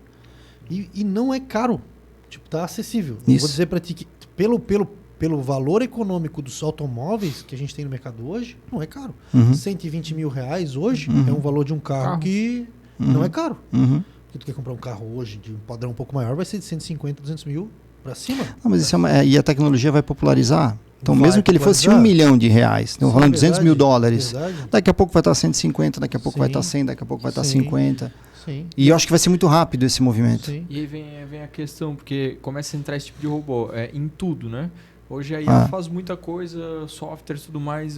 E não é caro. Tipo, tá acessível. Eu Isso. vou dizer pra ti que pelo valor econômico dos automóveis que a gente tem no mercado hoje, não é caro. Uhum. 120 mil reais hoje Uhum. é um valor de um carro que Uhum. não é caro. Uhum. Porque tu quer comprar um carro hoje de um padrão um pouco maior, vai ser de 150, 200 mil pra cima. Não, mas isso e a tecnologia vai popularizar. Então, Vai mesmo que ele fosse popularizar. $1 milhão, estamos falando de $200 mil, Verdade. daqui a pouco vai estar 150, daqui a pouco vai Sim. estar 100, daqui a pouco vai estar Sim. 50. Sim. E eu acho que vai ser muito rápido esse movimento. Sim. E aí vem a questão, porque começa a entrar esse tipo de robô em tudo, né? Hoje a IA faz muita coisa, software e tudo mais,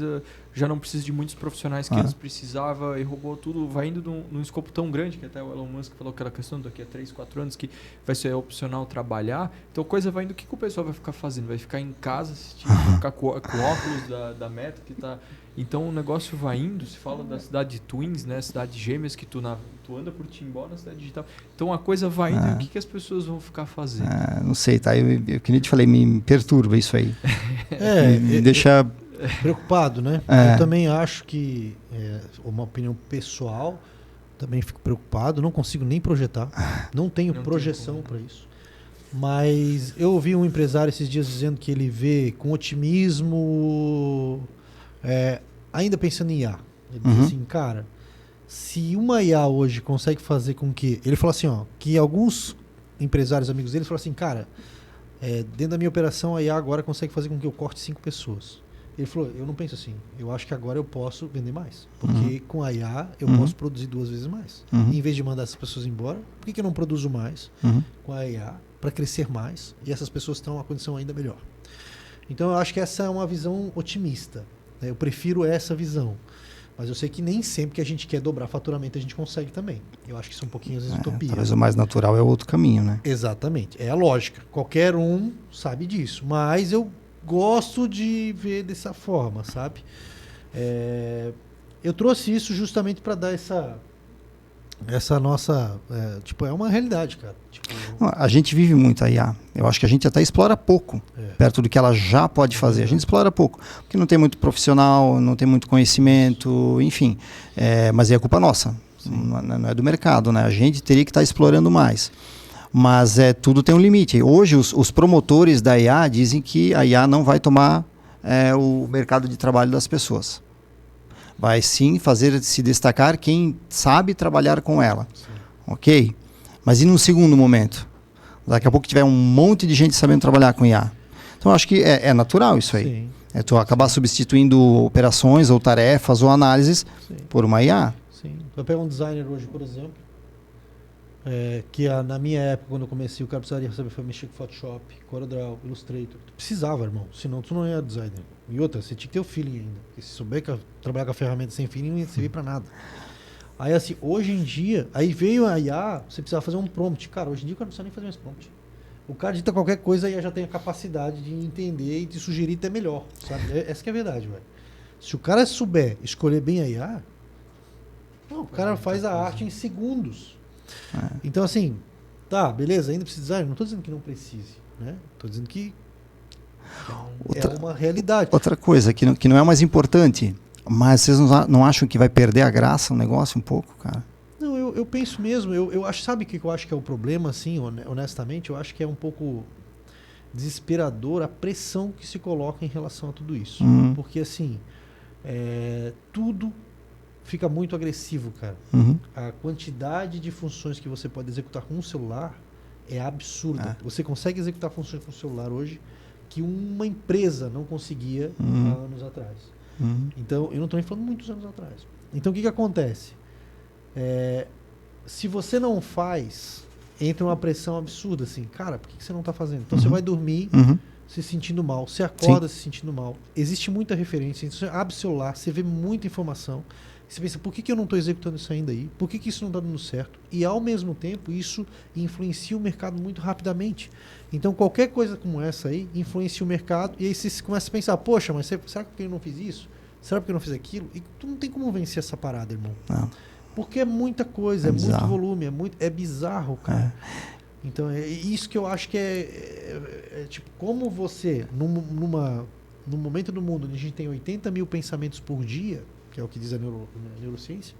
já não precisa de muitos profissionais que antes precisava, e robô tudo vai indo num escopo tão grande, que até o Elon Musk falou aquela questão daqui a 3, 4 anos que vai ser opcional trabalhar. Então a coisa vai indo, o que o pessoal vai ficar fazendo? Vai ficar em casa assistindo, vai ficar com óculos da Meta, que tá... Então o negócio vai indo, se fala da cidade de Twins, né? Cidade de gêmeas, que tu anda por Timbó na cidade digital. Então a coisa vai indo, e o que as pessoas vão ficar fazendo? Não sei, tá? Eu que nem te falei, me perturba isso aí. Me deixa... Preocupado, né? Eu também acho que, uma opinião pessoal, também fico preocupado, não consigo nem projetar, não tenho projeção para isso. Mas eu ouvi um empresário esses dias dizendo que ele vê com otimismo, ainda pensando em IA. Ele diz assim, cara, se uma IA hoje consegue fazer com que... Ele falou assim, ó, que alguns empresários amigos dele falaram assim, cara, dentro da minha operação a IA agora consegue fazer com que eu corte 5 pessoas. Ele falou, eu não penso assim, eu acho que agora eu posso vender mais, porque com a IA eu posso produzir 2 vezes mais. E em vez de mandar essas pessoas embora, por que eu não produzo mais com a IA para crescer mais e essas pessoas estão em uma condição ainda melhor? Então eu acho que essa é uma visão otimista, né? Eu prefiro essa visão, mas eu sei que nem sempre que a gente quer dobrar faturamento a gente consegue também. Eu acho que isso é um pouquinho às vezes utopia. Talvez o mais natural é o outro caminho, né? Exatamente, é a lógica, qualquer um sabe disso, mas eu gosto de ver dessa forma, sabe? Eu trouxe isso justamente para dar essa nossa... é uma realidade, cara. A gente vive muito a IA. Eu acho que a gente até explora pouco, perto do que ela já pode fazer. A gente explora pouco, porque não tem muito profissional, não tem muito conhecimento, enfim. Mas é culpa nossa, não é do mercado, né? A gente teria que estar explorando mais. Mas tudo tem um limite. Hoje, os promotores da IA dizem que a IA não vai tomar o mercado de trabalho das pessoas. Vai sim fazer se destacar quem sabe trabalhar com ela. Sim. Ok? Mas e num segundo momento? Daqui a pouco tiver um monte de gente sabendo trabalhar com IA. Então, acho que é natural isso aí. Sim. Tu acabar substituindo operações ou tarefas ou análises por uma IA. Sim. Eu pego um designer hoje, por exemplo, que na minha época, quando eu comecei, o cara precisaria saber mexer com Photoshop, CorelDRAW, Illustrator. Tu precisava, irmão. Senão tu não era designer. E outra, você tinha que ter o feeling ainda. Porque se souber trabalhar com a ferramenta sem feeling, não ia servir pra nada. Aí assim, hoje em dia, aí veio a IA, você precisava fazer um prompt. Cara, hoje em dia o cara não precisa nem fazer mais prompt. O cara digita qualquer coisa e já tem a capacidade de entender e de sugerir até melhor, sabe? Essa que é a verdade, velho. Se o cara souber escolher bem a IA, o cara faz a arte em segundos. Então assim, tá, beleza, ainda precisa design? Não estou dizendo que não precise, né? Estou dizendo que é uma realidade. Outra coisa que não é mais importante, mas vocês não acham que vai perder a graça o negócio um pouco, cara? Não, eu penso mesmo, eu acho, sabe o que eu acho que é o problema, assim, honestamente, eu acho que é um pouco desesperador a pressão que se coloca em relação a tudo isso. Porque assim, tudo fica muito agressivo, cara. A quantidade de funções que você pode executar com um celular é absurda. Você consegue executar funções com o celular hoje que uma empresa não conseguia há anos atrás. Então, eu não estou nem falando muitos anos atrás. Então, o que acontece? Se você não faz, entra uma pressão absurda, assim, cara, por que você não está fazendo? Então, você vai dormir se sentindo mal, você acorda se sentindo mal. Existe muita referência, então você abre o celular, você vê muita informação, você pensa, por que eu não estou executando isso ainda aí? Por que isso não está dando certo? E, ao mesmo tempo, isso influencia o mercado muito rapidamente. Então, qualquer coisa como essa aí influencia o mercado e aí você começa a pensar, poxa, mas será que eu não fiz isso? Será que eu não fiz aquilo? E tu não tem como vencer essa parada, irmão. Não. Porque é muita coisa, é muito volume, é bizarro, cara. Então, é isso que eu acho que é tipo, como você, num momento do mundo onde a gente tem 80 mil pensamentos por dia, que é o que diz a neurociência,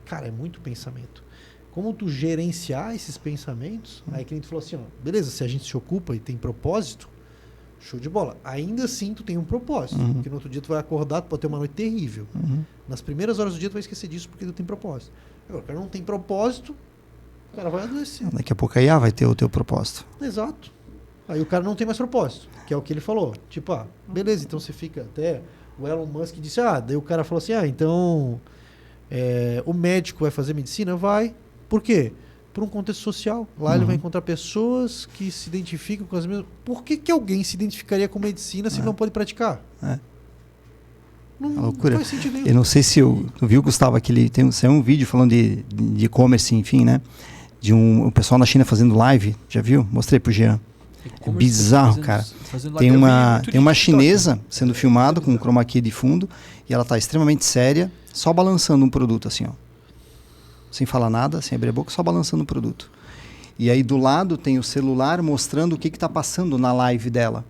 cara, é muito pensamento. Como tu gerenciar esses pensamentos, aí que a gente falou assim, ó, beleza, se a gente se ocupa e tem propósito, show de bola. Ainda assim tu tem um propósito, porque no outro dia tu vai acordar, tu pode ter uma noite terrível. Nas primeiras horas do dia tu vai esquecer disso porque tu tem propósito. Agora, o cara não tem propósito, o cara vai adoecer. Daqui a pouco a IA vai ter o teu propósito. Exato. Aí o cara não tem mais propósito, que é o que ele falou. Tipo, beleza, então você fica até... O Elon Musk disse, daí o cara falou assim, então o médico vai fazer medicina? Vai. Por quê? por um contexto social. Lá ele vai encontrar pessoas que se identificam com as mesmas... Por que alguém se identificaria com medicina se não pode praticar? Não, loucura. não faz sentido nenhum. Eu não sei se tu viu, Gustavo, saiu um vídeo falando de e-commerce, enfim, né? De um pessoal na China fazendo live, já viu? Mostrei pro Jean. É bizarro, cara. Tem uma chinesa sendo filmada com um chroma key de fundo e ela tá extremamente séria, só balançando um produto assim, ó. Sem falar nada, sem abrir a boca, só balançando o produto. E aí do lado tem o celular mostrando o que está passando na live dela.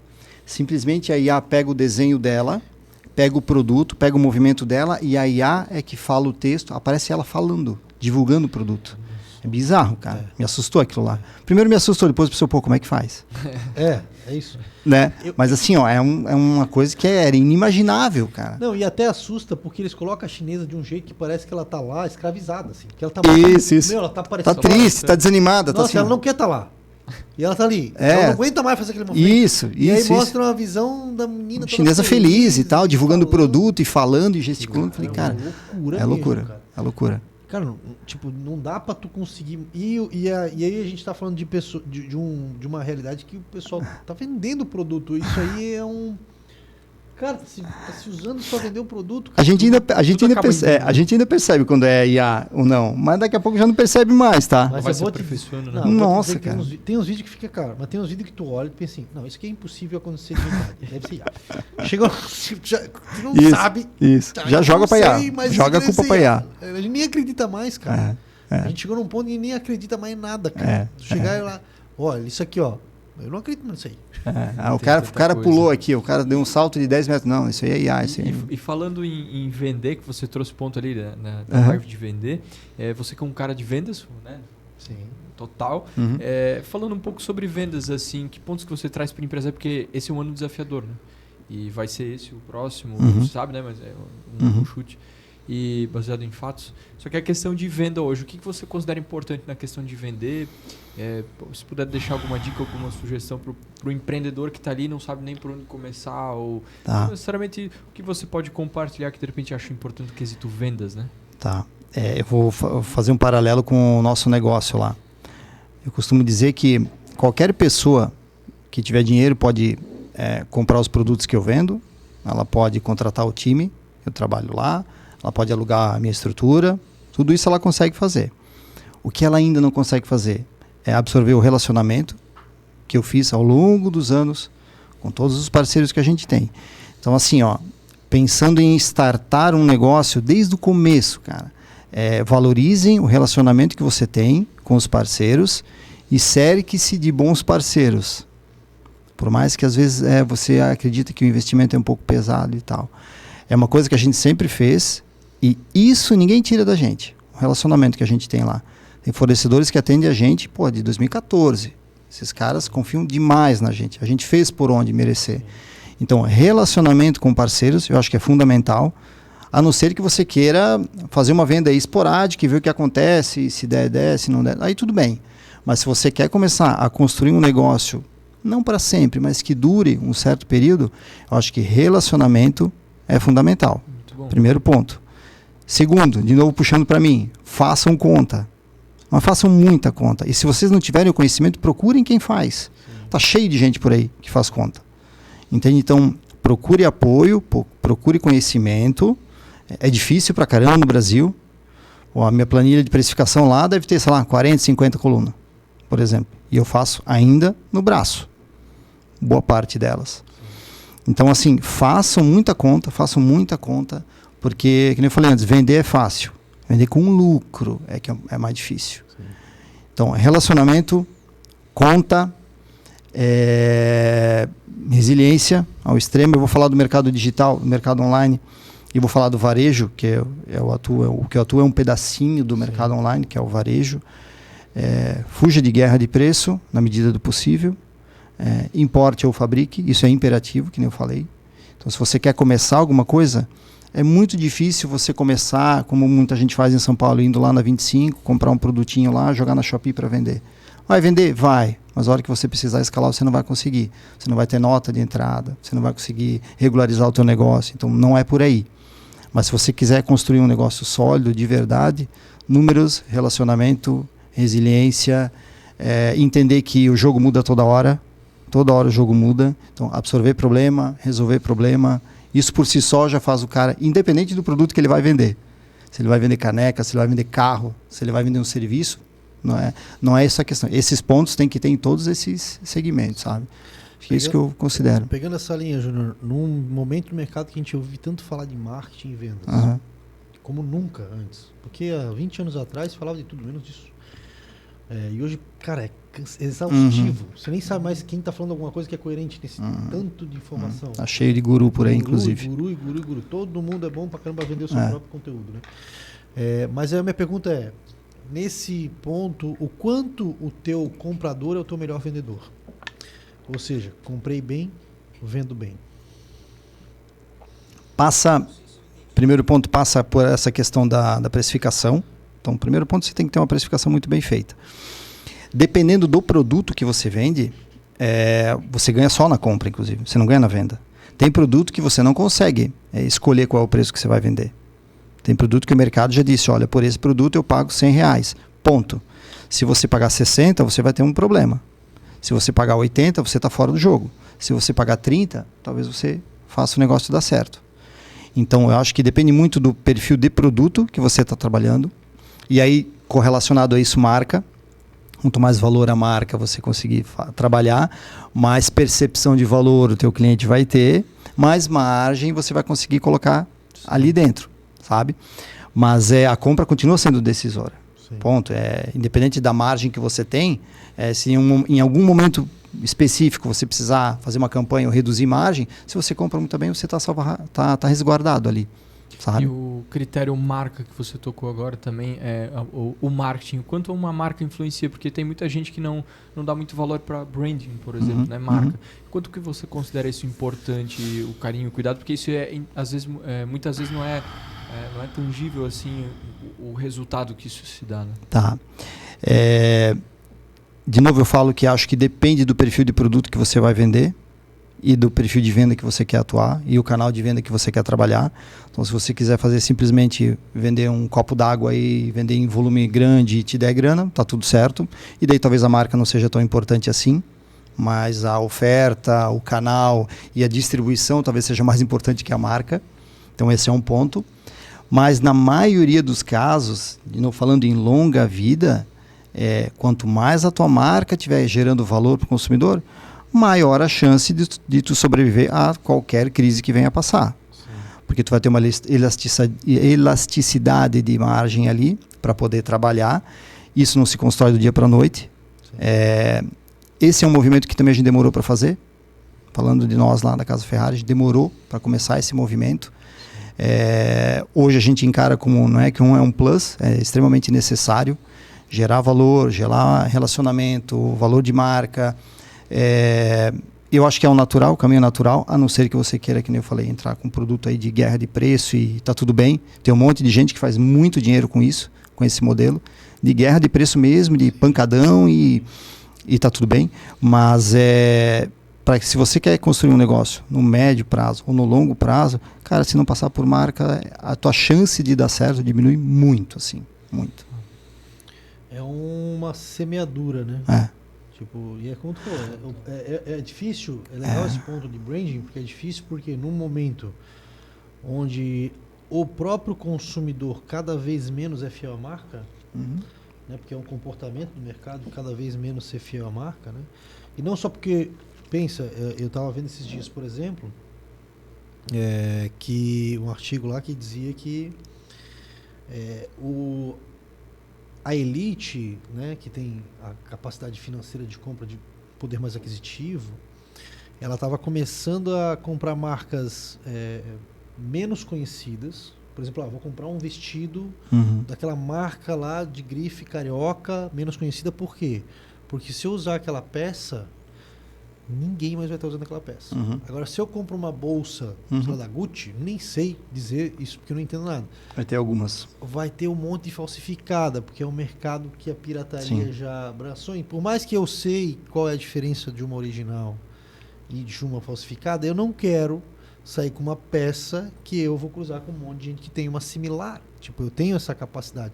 Simplesmente a IA pega o desenho dela, pega o produto, pega o movimento dela e a IA é que fala o texto, aparece ela falando, divulgando o produto. É bizarro, cara. Me assustou aquilo lá. Primeiro me assustou, depois pensou, pô, como é que faz? É isso. Né? Mas assim, ó, é uma coisa que era inimaginável, cara. Não, e até assusta porque eles colocam a chinesa de um jeito que parece que ela tá lá escravizada, assim. Que ela tá isso. Meu, ela tá parecendo... Tá triste, tá desanimada. Nossa, tá assim, ela não quer estar lá. E ela tá ali. Ela não aguenta mais fazer aquele movimento. Isso. E aí mostra uma visão da menina chinesa feliz e tal, divulgando o produto e falando e gesticulando. Falei, cara, é loucura. É loucura. Cara, tipo, não dá pra tu conseguir... E aí a gente tá falando de pessoa, de uma realidade que o pessoal tá vendendo o produto. Isso aí é um... Cara, tá se usando só vender um produto. Cara, a gente ainda percebe quando é IA ou não. Mas daqui a pouco já não percebe mais, tá? Mas vai eu vou se aperfeiçoando, né? Nossa, cara. Tem uns vídeos que fica, cara, mas tem uns vídeos que tu olha e pensa assim, não, isso aqui é impossível acontecer de verdade. Deve ser IA. Chega, tu não sabe. Isso. Tá, já joga pra IA. Joga a culpa pra IA. Ele nem acredita mais, cara. A gente chegou num ponto que nem acredita mais em nada, cara. Tu chegar e lá, olha, isso aqui, ó. Eu não acredito nisso aí. O cara pulou aqui, o cara deu um salto de 10 metros. Não, isso aí é IA. Isso aí. E falando em vender, que você trouxe ponto ali na live de vender, você que é um cara de vendas, né? Sim. Total. Falando um pouco sobre vendas, assim, que pontos que você traz para a empresa? Porque esse é um ano desafiador, né? E vai ser esse o próximo, não se sabe, né? Mas é um chute. E baseado em fatos. Só que a questão de venda hoje, o que você considera importante na questão de vender? Se puder deixar alguma dica, alguma sugestão para o empreendedor que está ali e não sabe nem por onde começar, ou não necessariamente o que você pode compartilhar que de repente acha importante no quesito vendas, né? Tá. Eu vou fazer um paralelo com o nosso negócio lá. Eu costumo dizer que qualquer pessoa que tiver dinheiro pode comprar os produtos que eu vendo, ela pode contratar o time, eu trabalho lá, ela pode alugar a minha estrutura, tudo isso ela consegue fazer. O que ela ainda não consegue fazer é absorver o relacionamento que eu fiz ao longo dos anos com todos os parceiros que a gente tem. Então, assim, ó, pensando em startar um negócio desde o começo, cara, valorizem o relacionamento que você tem com os parceiros e cerque-se de bons parceiros. Por mais que às vezes você acredita que o investimento é um pouco pesado e tal. É uma coisa que a gente sempre fez e isso ninguém tira da gente. O relacionamento que a gente tem lá. Tem fornecedores que atendem a gente, de 2014. Esses caras confiam demais na gente. A gente fez por onde merecer. Então, relacionamento com parceiros, eu acho que é fundamental. A não ser que você queira fazer uma venda esporádica e ver o que acontece, se der, se não der. Aí tudo bem. Mas se você quer começar a construir um negócio, não para sempre, mas que dure um certo período, eu acho que relacionamento é fundamental. Primeiro ponto. Segundo, de novo puxando para mim, façam conta. Mas façam muita conta. E se vocês não tiverem o conhecimento, procurem quem faz. Tá cheio de gente por aí que faz conta. Entende? Então, procure apoio, procure conhecimento. É difícil pra caramba no Brasil. A minha planilha de precificação lá deve ter, 40, 50 colunas, por exemplo. E eu faço ainda no braço. Boa parte delas. Então, assim, façam muita conta, porque, como eu falei antes, vender é fácil. Vender com lucro que é mais difícil. Sim. Então, relacionamento, conta, resiliência ao extremo. Eu vou falar do mercado digital, do mercado online, e vou falar do varejo, que o que eu atuo é um pedacinho do mercado online, que é o varejo. Fuja de guerra de preço, na medida do possível. Importe ou fabrique, isso é imperativo, que nem eu falei. Então, se você quer começar alguma coisa, é muito difícil você começar, como muita gente faz em São Paulo, indo lá na 25, comprar um produtinho lá, jogar na Shopee para vender. Vai vender? Vai. Mas a hora que você precisar escalar, você não vai conseguir. Você não vai ter nota de entrada, você não vai conseguir regularizar o teu negócio. Então, não é por aí. Mas se você quiser construir um negócio sólido, de verdade, números, relacionamento, resiliência, entender que o jogo muda toda hora o jogo muda, então absorver problema, resolver problema, isso por si só já faz o cara, independente do produto que ele vai vender, se ele vai vender caneca, se ele vai vender carro, se ele vai vender um serviço, não é essa a questão, esses pontos tem que ter em todos esses segmentos, sabe? Acho que é isso que eu considero. Pegando essa linha, Júnior, num momento do mercado que a gente ouve tanto falar de marketing e vendas, como nunca antes. Porque há 20 anos atrás falava de tudo menos disso. E hoje, cara, é exaustivo. Você nem sabe mais quem está falando alguma coisa que é coerente nesse tanto de informação. Tá cheio de guru por aí, inclusive. Guru. Todo mundo é bom pra caramba vender o seu próprio conteúdo, né? Mas a minha pergunta é, nesse ponto, o quanto o teu comprador é o teu melhor vendedor? Ou seja, comprei bem, vendo bem. Primeiro ponto passa por essa questão da precificação. Então, primeiro ponto, você tem que ter uma precificação muito bem feita. Dependendo do produto que você vende, você ganha só na compra, inclusive. Você não ganha na venda. Tem produto que você não consegue escolher qual é o preço que você vai vender. Tem produto que o mercado já disse, olha, por esse produto eu pago R$100. Ponto. Se você pagar 60, você vai ter um problema. Se você pagar 80, você está fora do jogo. Se você pagar 30, talvez você faça o negócio dar certo. Então, eu acho que depende muito do perfil de produto que você está trabalhando. E aí, correlacionado a isso, marca. Quanto mais valor a marca você conseguir trabalhar, mais percepção de valor o teu cliente vai ter, mais margem você vai conseguir colocar ali dentro, sabe? Mas a compra continua sendo decisória. Sim. Ponto. Independente da margem que você tem, se em algum momento específico você precisar fazer uma campanha ou reduzir margem, se você compra muito bem, você está resguardado ali. Sabe? E o critério marca que você tocou agora também é o marketing. O quanto uma marca influencia? Porque tem muita gente que não dá muito valor para branding, por exemplo, né? Marca. Quanto que você considera isso importante, o carinho, o cuidado? Porque isso muitas vezes não é tangível assim o resultado que isso se dá. Né? Tá. De novo eu falo que acho que depende do perfil de produto que você vai vender e do perfil de venda que você quer atuar e o canal de venda que você quer trabalhar. Então, se você quiser fazer simplesmente vender um copo d'água e vender em volume grande e te der grana, tá tudo certo. E daí talvez a marca não seja tão importante assim, mas a oferta, o canal e a distribuição talvez seja mais importante que a marca. Então, esse é um ponto. Mas na maioria dos casos, de novo falando em longa vida, quanto mais a tua marca estiver gerando valor para o consumidor, maior a chance de tu sobreviver a qualquer crise que venha a passar. Sim. Porque tu vai ter uma elasticidade de margem ali para poder trabalhar. Isso não se constrói do dia para a noite. Esse é um movimento que também a gente demorou para fazer. Falando de nós lá da Casa Ferrari, a gente demorou para começar esse movimento. Hoje a gente encara como, não é que é um plus, é extremamente necessário. Gerar valor, gerar relacionamento, valor de marca. Eu acho que é o caminho natural, a não ser que você queira, que nem eu falei, entrar com um produto aí de guerra de preço e tá tudo bem. Tem um monte de gente que faz muito dinheiro com isso, com esse modelo, de guerra de preço mesmo, de pancadão e tá tudo bem. Mas para que se você quer construir um negócio no médio prazo ou no longo prazo, cara, se não passar por marca, a tua chance de dar certo diminui muito, assim, muito. É uma semeadura, né? E como tu falou, é difícil, é legal esse ponto de branding, porque é difícil porque num momento onde o próprio consumidor cada vez menos é fiel à marca, né, porque é um comportamento do mercado cada vez menos ser fiel à marca, né? E não só porque, pensa, eu estava vendo esses dias, por exemplo, que um artigo lá que dizia que a elite, né, que tem a capacidade financeira de compra de poder mais aquisitivo, ela estava começando a comprar marcas menos conhecidas. Por exemplo, vou comprar um vestido daquela marca lá de grife carioca, menos conhecida. Por quê? Porque se eu usar aquela peça, ninguém mais vai estar usando aquela peça. Agora, se eu compro uma bolsa da Gucci, nem sei dizer isso porque eu não entendo nada. Vai ter algumas. Vai ter um monte de falsificada, porque é um mercado que a pirataria já abraçou. E por mais que eu sei qual é a diferença de uma original e de uma falsificada, eu não quero sair com uma peça que eu vou cruzar com um monte de gente que tem uma similar. Tipo, eu tenho essa capacidade.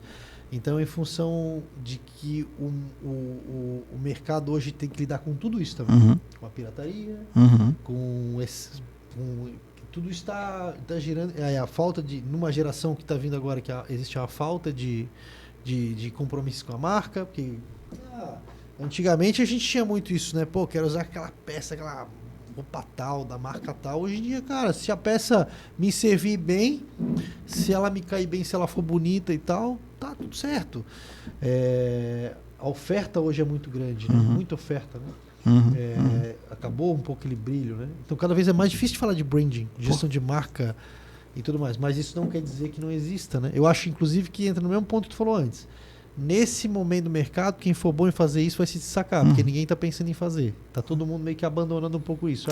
Então, em função de que o mercado hoje tem que lidar com tudo isso também. Uhum. Com a pirataria, Uhum. com tudo está girando. A falta de... Numa geração que está vindo agora, que existe uma falta de compromisso com a marca. Porque antigamente a gente tinha muito isso, né? Pô, quero usar aquela peça, aquela roupa tal, da marca tal. Hoje em dia, cara, se a peça me servir bem, se ela me cair bem, se ela for bonita e tal, tá tudo certo. A oferta hoje é muito grande, né? Muita oferta, né? Acabou um pouco aquele brilho, né? Então cada vez é mais difícil de falar de branding, gestão de marca e tudo mais. Mas isso não quer dizer que não exista, né? Eu acho, inclusive, que entra no mesmo ponto que tu falou antes. Nesse momento do mercado, quem for bom em fazer isso vai se destacar, porque ninguém está pensando em fazer. Tá todo mundo meio que abandonando um pouco isso.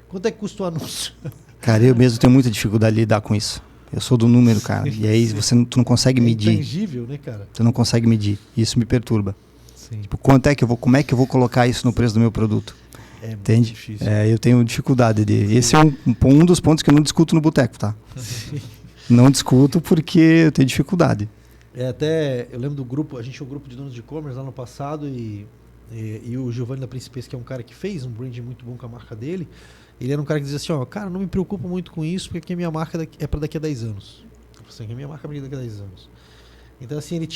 Quanto é que custa o anúncio? Cara, eu mesmo tenho muita dificuldade de lidar com isso. Eu sou do número, cara. E aí tu não consegue medir. É intangível, né, cara? Tu não consegue medir. Isso me perturba. Sim. Tipo, como é que eu vou colocar isso no preço do meu produto? Entende? Muito difícil. Eu tenho dificuldade de... Esse é um dos pontos que eu não discuto no boteco, tá? Sim. Não discuto porque eu tenho dificuldade. Até, eu lembro do grupo, a gente tinha um grupo de donos de e-commerce lá no passado e o Giovanni da Principessa, que é um cara que fez um branding muito bom com a marca dele, ele era um cara que dizia assim, cara, não me preocupo muito com isso porque a minha marca é para daqui a 10 anos. Assim, a minha marca é para daqui a 10 anos. Então assim, ele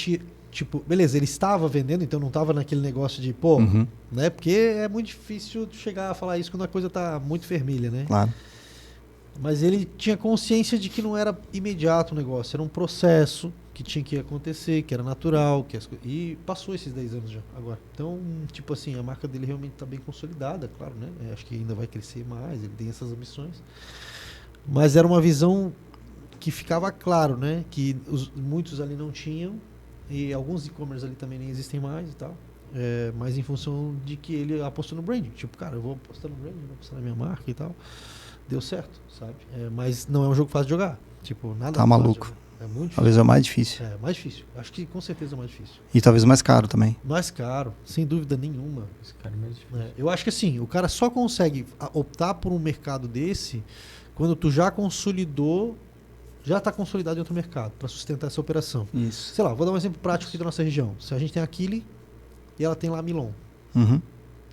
tipo, beleza, ele estava vendendo, então não estava naquele negócio de, né? Porque é muito difícil chegar a falar isso quando a coisa tá muito vermelha, né? Claro. Mas ele tinha consciência de que não era imediato o negócio, era um processo que tinha que acontecer, que era natural, e passou esses 10 anos já, agora. Então, tipo assim, a marca dele realmente está bem consolidada, claro, né? Acho que ainda vai crescer mais, ele tem essas ambições. Mas era uma visão que ficava claro, né? Que muitos ali não tinham, e alguns e-commerce ali também nem existem mais e tal. Mas em função de que ele apostou no branding. Tipo, cara, eu vou apostar no branding, vou apostar na minha marca e tal. Deu certo, sabe? Mas não é um jogo fácil de jogar. Tipo, nada tá maluco. É muito difícil. Talvez é o mais difícil. Mais difícil. Acho que com certeza é o mais difícil. E talvez mais caro também. Mais caro, sem dúvida nenhuma. Esse cara é mais difícil. Eu acho que assim, o cara só consegue optar por um mercado desse quando tu já consolidou, já está consolidado em outro mercado para sustentar essa operação. Isso. Sei lá, vou dar um exemplo prático aqui da nossa região. Se a gente tem a Kili e ela tem lá a Milon.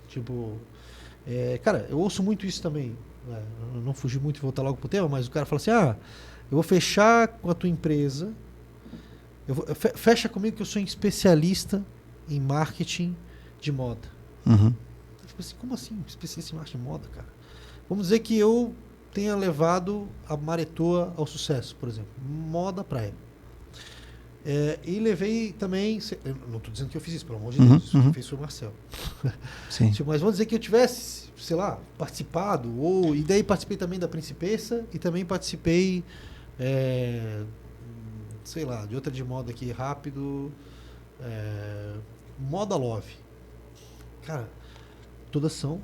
Tipo, cara, eu ouço muito isso também. Eu não fugi muito e voltar logo pro tema, mas o cara fala assim, eu vou fechar com a tua empresa, fecha comigo que eu sou especialista em marketing de moda. Eu fico assim, como assim especialista em marketing de moda, cara? Vamos dizer que eu tenha levado a Maretoa ao sucesso, por exemplo, moda praia. E levei também, eu não estou dizendo que eu fiz isso, pelo amor de Deus, quem fez foi o Marcel. Sim. Mas vamos dizer que eu tivesse, sei lá, participado, e daí participei também da Principessa e também participei, sei lá, de outra de moda aqui, rápido, Moda Love. Cara, todas são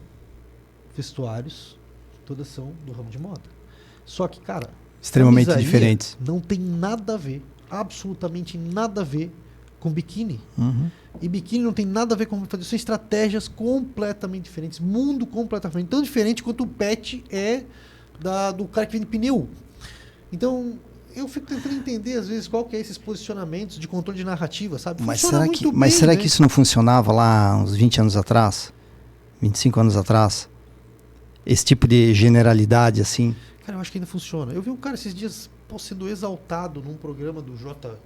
vestuários, todas são do ramo de moda. Só que, cara, extremamente diferentes. Não tem nada a ver, absolutamente nada a ver com biquíni. E biquíni não tem nada a ver com fazer. São estratégias completamente diferentes. Mundo completamente. Tão diferente quanto o pet é do cara que vende pneu. Então, eu fico tentando entender, às vezes, qual que é esses posicionamentos de controle de narrativa, sabe? Mas será que isso não funcionava lá uns 20 anos atrás? 25 anos atrás? Esse tipo de generalidade, assim? Cara, eu acho que ainda funciona. Eu vi um cara esses dias sendo exaltado num programa do Jota,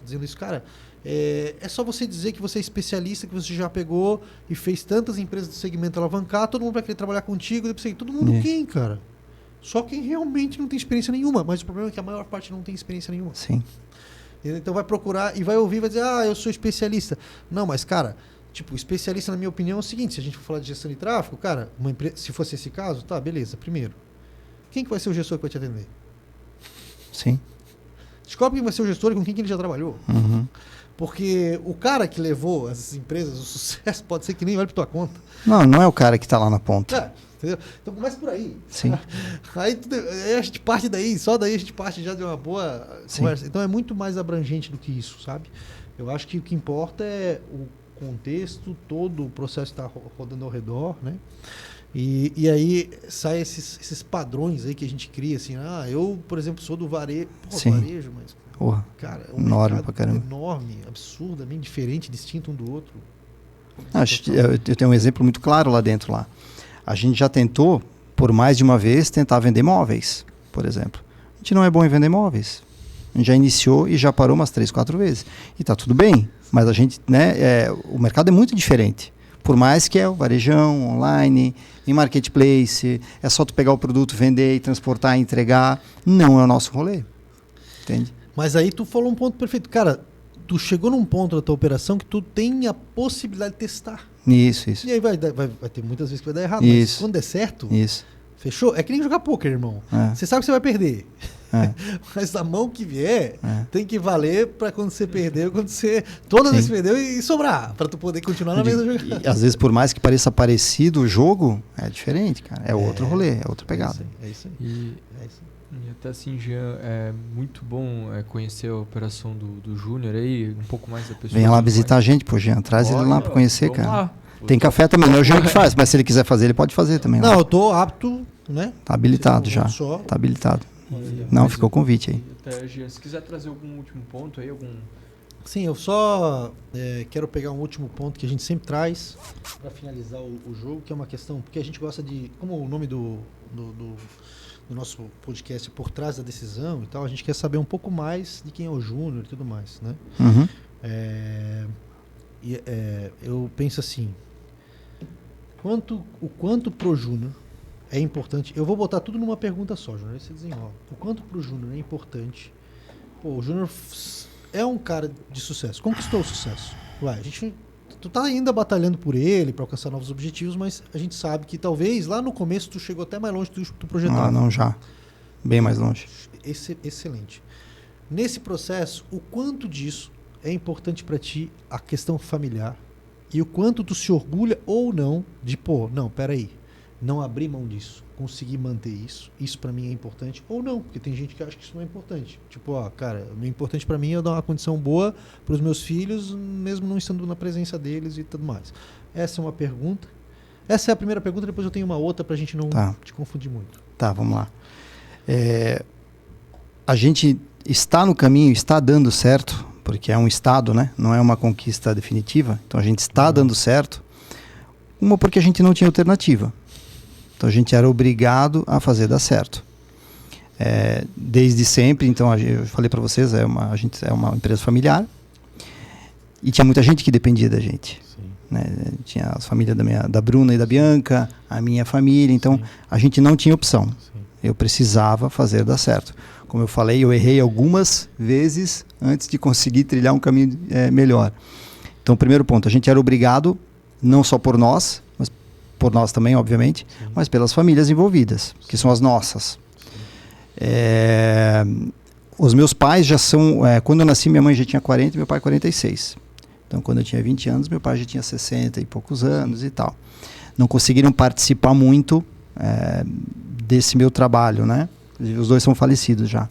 dizendo isso, cara, é só você dizer que você é especialista, que você já pegou e fez tantas empresas do segmento alavancar, todo mundo vai querer trabalhar contigo, todo mundo quem, cara? Só quem realmente não tem experiência nenhuma, mas o problema é que a maior parte não tem experiência nenhuma. Sim. Então vai procurar e vai ouvir, vai dizer, eu sou especialista. Não, mas cara, tipo, especialista na minha opinião é o seguinte, se a gente for falar de gestão de tráfego, cara, uma empresa, se fosse esse caso, tá, beleza, primeiro, quem que vai ser o gestor que vai te atender? Sim. Descobre quem vai ser o gestor e com quem que ele já trabalhou. Porque o cara que levou essas empresas ao sucesso pode ser que nem olhe para tua conta. Não é o cara que está lá na ponta. Entendeu? Então começa por aí. Sim. Aí a gente parte daí, só daí a gente parte já de uma boa conversa. Então é muito mais abrangente do que isso, sabe? Eu acho que o que importa é o contexto, todo o processo que está rodando ao redor, né? E aí saem esses padrões aí que a gente cria, assim, eu, por exemplo, sou do varejo, varejo, mas, Porra, cara, é um enorme mercado pra caramba. enorme, absurdamente diferente, distinto um do outro. Eu tenho um exemplo muito claro lá dentro lá. A gente já tentou, por mais de uma vez, tentar vender móveis, por exemplo. A gente não é bom em vender móveis. A gente já iniciou e já parou umas 3, 4 vezes. E tá tudo bem, mas a gente, né, o mercado é muito diferente. Por mais que é o varejão, online, em marketplace, é só tu pegar o produto, vender e transportar e entregar. Não é o nosso rolê. Entende? Mas aí tu falou um ponto perfeito. Cara, tu chegou num ponto da tua operação que tu tem a possibilidade de testar. Isso. E aí vai ter muitas vezes que vai dar errado, Isso. mas quando der certo, Isso. fechou? É que nem jogar pôquer, irmão. É. Você sabe que você vai perder. É. Mas a mão que vier É. tem que valer pra quando você perdeu, quando você. Toda Sim. vez que perdeu e sobrar. Pra tu poder continuar na mesma jogada. E, às vezes, por mais que pareça parecido o jogo, é diferente, cara. É outro rolê, é outra pegada. É isso aí. E, É isso aí. e até assim, Jean, é muito bom conhecer a operação do Júnior aí, um pouco mais da pessoa. Venha lá visitar a gente, pô, Jean. Traz ele lá pra conhecer, cara. Tem café também, não é o Jean que faz, mas se ele quiser fazer, ele pode fazer também. Não, Lá. eu tô apto, né? Tá habilitado Vocês já. vão só- Tá habilitado. Não, ficou o convite aí. Até, Jean, se quiser trazer algum último ponto aí, algum... Sim, eu só quero pegar um último ponto que a gente sempre traz para finalizar o jogo, que é uma questão, porque a gente gosta de, como o nome do nosso podcast é Por Trás da Decisão e tal, a gente quer saber um pouco mais de quem é o Júnior e tudo mais, né? Uhum. Eu penso assim, o quanto pro Júnior é importante, eu vou botar tudo numa pergunta só, Júnior, aí você desenrola. O quanto pro Júnior é importante, pô, o Júnior é um cara de sucesso, conquistou o sucesso. Tu tá ainda batalhando por ele, para alcançar novos objetivos, mas a gente sabe que talvez lá no começo tu chegou até mais longe do que tu projetava. Ah, não, já. Bem mais longe. Excelente. Nesse processo, o quanto disso é importante para ti a questão familiar e o quanto tu se orgulha ou não de, peraí, não abrir mão disso, conseguir manter isso para mim é importante ou não, porque tem gente que acha que isso não é importante. Tipo, cara, o importante para mim é dar uma condição boa para os meus filhos, mesmo não estando na presença deles e tudo mais. Essa é uma pergunta. Essa é a primeira pergunta, depois eu tenho uma outra pra gente não te confundir muito. Tá, vamos lá. A gente está no caminho, está dando certo, porque é um estado, né? Não é uma conquista definitiva. Então a gente está dando certo. Uma, porque a gente não tinha alternativa. Então a gente era obrigado a fazer dar certo. Desde sempre, então eu falei para vocês, a gente é uma empresa familiar e tinha muita gente que dependia da gente. Né? Tinha as famílias da Bruna e da Bianca, a minha família, então a gente não tinha opção. Eu precisava fazer dar certo. Como eu falei, eu errei algumas vezes antes de conseguir trilhar um caminho melhor. Então, primeiro ponto, a gente era obrigado, não só por nós, mas por nós também, obviamente, mas pelas famílias envolvidas, que são as nossas. Os meus pais já são... quando eu nasci, minha mãe já tinha 40 e meu pai 46. Então, quando eu tinha 20 anos, meu pai já tinha 60 e poucos anos e tal. Não conseguiram participar muito desse meu trabalho, né? Os dois são falecidos já.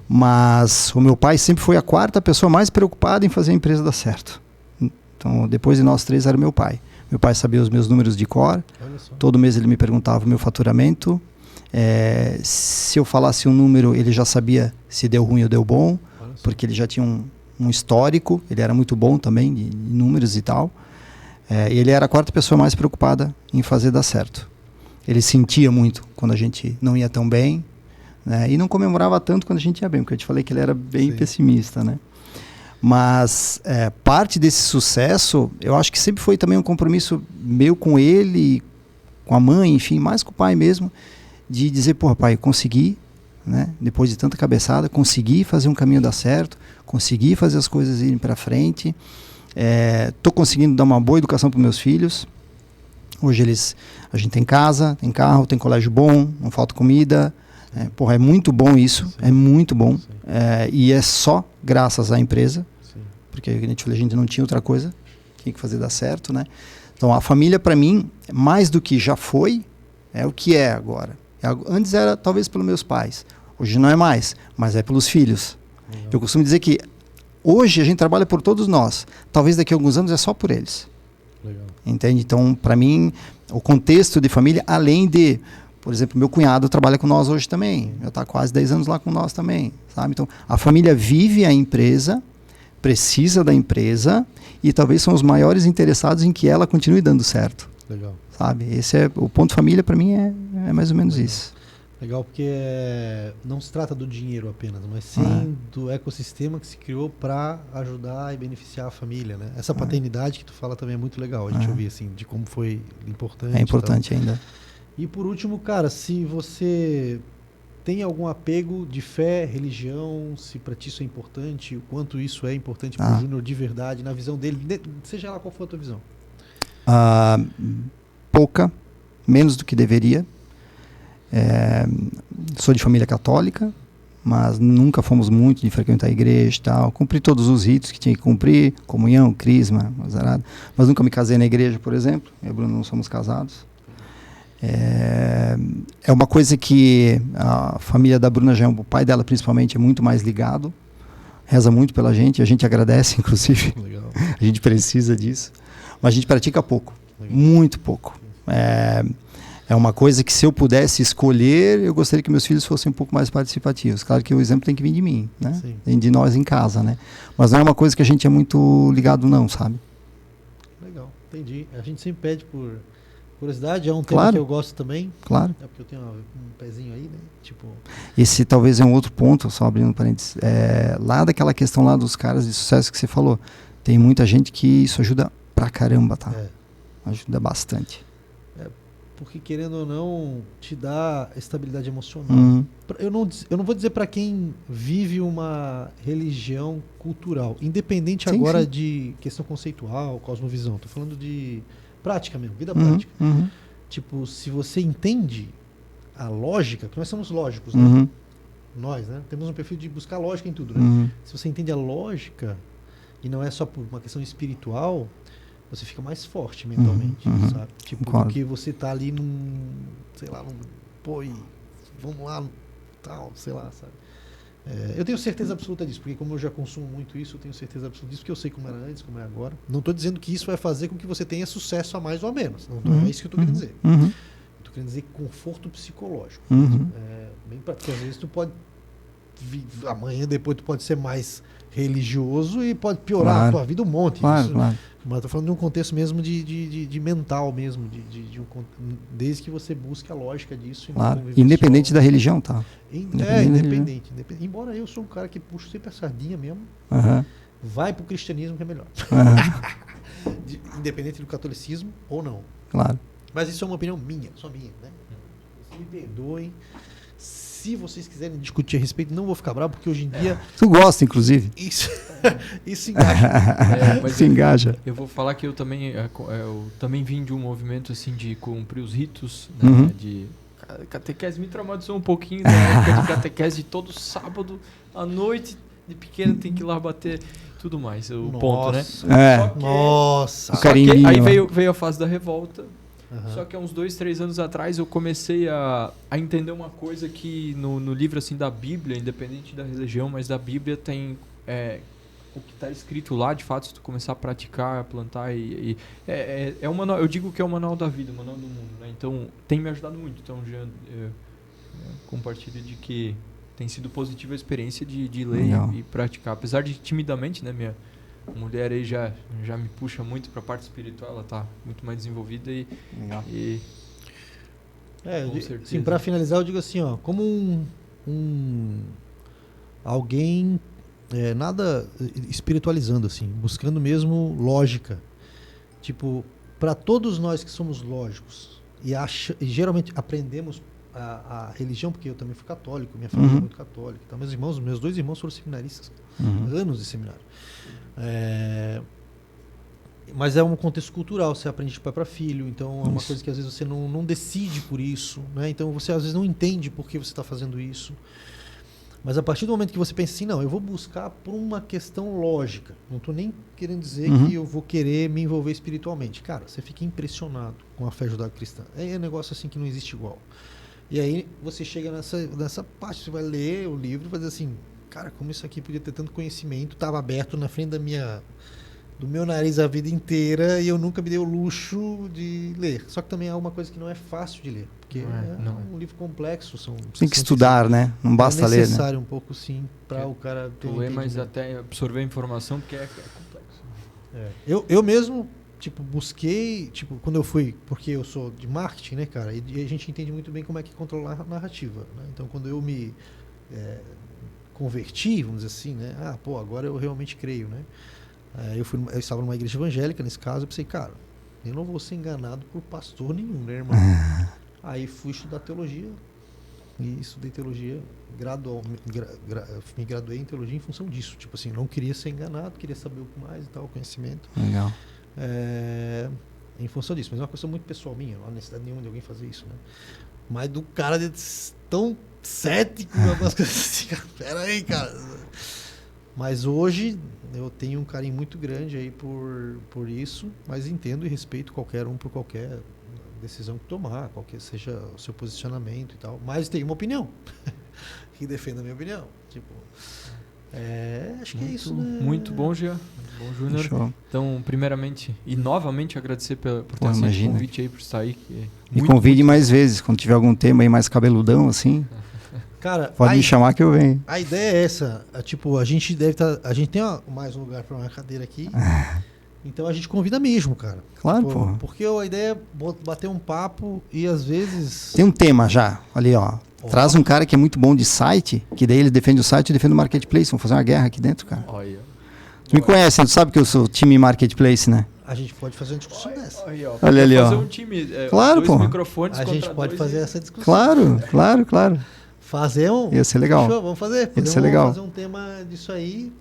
Mas o meu pai sempre foi a quarta pessoa mais preocupada em fazer a empresa dar certo. Então, depois de nós três, era meu pai. Meu pai sabia os meus números de cor. Todo mês ele me perguntava o meu faturamento. Se eu falasse um número, ele já sabia se deu ruim ou deu bom, porque ele já tinha um histórico. Ele era muito bom também de números e tal. Ele era a quarta pessoa mais preocupada em fazer dar certo. Ele sentia muito quando a gente não ia tão bem, né? E não comemorava tanto quando a gente ia bem, porque eu te falei que ele era bem pessimista, né? Mas parte desse sucesso, eu acho que sempre foi também um compromisso meu com ele, com a mãe, enfim, mais com o pai mesmo, de dizer, pai, consegui, né? Depois de tanta cabeçada, consegui fazer um caminho dar certo, consegui fazer as coisas irem para frente, estou conseguindo dar uma boa educação para meus filhos. Hoje a gente tem casa, tem carro, tem colégio bom, não falta comida. É muito bom isso, é muito bom. E é só graças à empresa, porque a gente não tinha outra coisa, tinha que fazer dar certo, né? Então a família para mim, mais do que já foi, é o que é agora. Antes era talvez pelos meus pais, hoje não é mais, mas é pelos filhos. Eu costumo dizer que hoje a gente trabalha por todos nós, talvez daqui a alguns anos é só por eles. Entende? Então, para mim, o contexto de família, além de, por exemplo, meu cunhado trabalha com nós hoje também, já está quase 10 anos lá com nós também, sabe? Então, a família vive a empresa, precisa da empresa e talvez são os maiores interessados em que ela continue dando certo, Legal. sabe? Esse é o ponto família, para mim, é mais ou menos isso. Legal, porque não se trata do dinheiro apenas, mas sim do ecossistema que se criou para ajudar e beneficiar a família, né? Essa paternidade que tu fala também é muito legal, a gente ouvir assim, de como foi importante. É importante ainda. E por último, cara, se você tem algum apego de fé, religião, se para ti isso é importante, o quanto isso é importante para o Júnior de verdade, na visão dele, seja lá qual for a tua visão. Pouca, menos do que deveria. Sou de família católica, mas nunca fomos muito de frequentar a igreja e tal. Cumpri todos os ritos que tinha que cumprir, comunhão, crisma, mas nunca me casei na igreja, por exemplo. Eu e a Bruna não somos casados. É uma coisa que a família da Bruna, já o pai dela principalmente, é muito mais ligado, reza muito pela gente, a gente agradece, inclusive. Legal. A gente precisa disso, mas a gente pratica pouco, Legal. muito pouco. É uma coisa que, se eu pudesse escolher, eu gostaria que meus filhos fossem um pouco mais participativos. Claro que o exemplo tem que vir de mim, né? Sim. Vem de nós em casa, né? Mas não é uma coisa que a gente é muito ligado, não, sabe? Legal, entendi. A gente sempre pede por curiosidade, é um tema Claro. que eu gosto também. Claro. É porque eu tenho um pezinho aí, né? Tipo, Esse talvez é um outro ponto, só abrindo parênteses. Lá daquela questão lá dos caras de sucesso que você falou, tem muita gente que isso ajuda pra caramba, tá? Ajuda bastante. porque querendo ou não, te dá estabilidade emocional. Uhum. Eu não vou dizer para quem vive uma religião cultural, independente Sim, agora sim. de questão conceitual, cosmovisão. Tô falando de prática mesmo, vida Uhum. prática. Uhum. Tipo, se você entende a lógica, porque nós somos lógicos, né? Uhum. Nós, né? Temos um perfil de buscar lógica em tudo, né? Uhum. Se você entende a lógica, e não é só por uma questão espiritual, você fica mais forte mentalmente, Uhum. sabe? Tipo, Concordo. porque você tá ali sei lá, pô, vamos lá, tal, sei lá, sabe? Eu tenho certeza absoluta disso, porque como eu já consumo muito isso, eu tenho certeza absoluta disso, porque eu sei como era antes, como é agora. Não estou dizendo que isso vai fazer com que você tenha sucesso a mais ou a menos. Não é isso que eu estou querendo dizer. Uhum. Estou querendo dizer conforto psicológico. Uhum. Bem porque às vezes tu pode amanhã depois tu pode ser mais religioso e pode piorar Claro. a tua vida um monte. Claro, Isso- claro. Mas estou falando de um contexto mesmo de mental mesmo, desde que você busque a lógica disso. E não Claro. conviver Independente só- da religião, tá? independente. Embora eu sou um cara que puxa sempre a sardinha mesmo, Uhum. vai pro cristianismo que é melhor. Uhum. Independente do catolicismo ou não. Claro. Mas isso é uma opinião minha, só minha, né? Vocês me perdoem. Se vocês quiserem discutir a respeito, não vou ficar bravo, porque hoje em dia Tu gosta, inclusive. isso engaja. Mas Se engaja. eu vou falar que eu também vim de um movimento assim de cumprir os ritos, né, Uhum. de catequese. Me traumatizou um pouquinho da época de catequese, todo sábado à noite, de pequeno tem que ir lá bater tudo mais, o ponto, né? É. Só que- Nossa. O Só que carimbinho, aí ó. veio a fase da revolta. Aham. Só que há uns 2, 3 anos atrás eu comecei a entender uma coisa que no livro assim da Bíblia, independente da religião, mas da Bíblia tem o que está escrito lá, de fato, se tu começar a praticar, a plantar é um manual, eu digo que é o manual da vida, o manual do mundo, né? Então tem me ajudado muito. Então já compartilho de que tem sido positiva a experiência de ler Legal. e praticar, apesar de timidamente, né, minha mulher aí já me puxa muito para a parte espiritual, ela tá muito mais desenvolvida e Com certeza. Sim, para finalizar, eu digo assim, ó, como alguém nada espiritualizando assim, buscando mesmo lógica. Tipo, para todos nós que somos lógicos e geralmente aprendemos a religião, porque eu também fui católico, minha família é Uhum. muito católica, então meus 2 irmãos foram seminaristas, Uhum. anos de seminário. Mas é um contexto cultural, você aprende de pai para filho, então é uma Isso. coisa que às vezes você não decide por isso, né? Então você às vezes não entende por que você está fazendo isso. Mas a partir do momento que você pensa assim, não, eu vou buscar por uma questão lógica, não estou nem querendo dizer Uhum. que eu vou querer me envolver espiritualmente. Cara, você fica impressionado com a fé judaico-cristã. É um negócio assim que não existe igual. E aí você chega nessa parte, você vai ler o livro e vai dizer assim, cara, como isso aqui podia ter tanto conhecimento, estava aberto na frente do do meu nariz a vida inteira e eu nunca me dei o luxo de ler. Só que também é uma coisa que não é fácil de ler, porque Não é. um livro complexo. Tem que estudar, né? Não basta ler, É né? necessário um pouco, sim, para o cara ter Tu lê, mas entendimento. até absorver a informação, porque é complexo. Eu mesmo, tipo, busquei, tipo, quando eu fui, porque eu sou de marketing, né, cara, e a gente entende muito bem como é que controlar a narrativa, né? Então, quando eu me converti, vamos dizer assim, né, agora eu realmente creio, né? Eu estava numa igreja evangélica, nesse caso, eu pensei, cara, eu não vou ser enganado por pastor nenhum, né, irmão? Aí fui estudar teologia, e estudei teologia, me graduei em teologia em função disso. Tipo assim, não queria ser enganado, queria saber um pouco mais e tal, conhecimento. Legal. Em função disso, mas é uma coisa muito pessoal minha, não há necessidade nenhuma de alguém fazer isso, né? Mas do cara tão cético, umas coisas assim, cara, pera aí, cara. Mas hoje eu tenho um carinho muito grande aí por isso, mas entendo e respeito qualquer um por qualquer decisão que tomar, qualquer seja o seu posicionamento e tal, mas tenho uma opinião que defenda a minha opinião, tipo, acho que é isso, né? Muito bom, Jean. Bom, Júnior. Show. Então, primeiramente e novamente agradecer por ter Pô, aceito o imagina. convite aí, por estar aí. Me convide mais vezes, quando tiver algum tema aí mais cabeludão, assim, Cara, pode me chamar que eu venho. a ideia é essa, tipo, a gente deve estar, a gente tem mais um lugar para uma cadeira aqui, então a gente convida mesmo, cara. Claro, Pô, porra. porque a ideia é bater um papo e às vezes... Tem um tema já, ali ó. Traz um cara que é muito bom de site, que daí ele defende o site e defende o marketplace. Vamos fazer uma guerra aqui dentro, cara. Olha. Tu me conhece, né? Tu sabe que eu sou time marketplace, né? A gente pode fazer uma discussão dessa. Olha ali, ó. Fazer um time, Claro, dois pô. microfones A contra gente pode dois fazer e- essa discussão. Claro. Fazer um... Ia ser legal. Fechou, vamos fazer. Ia ser legal. Fazer um tema disso aí.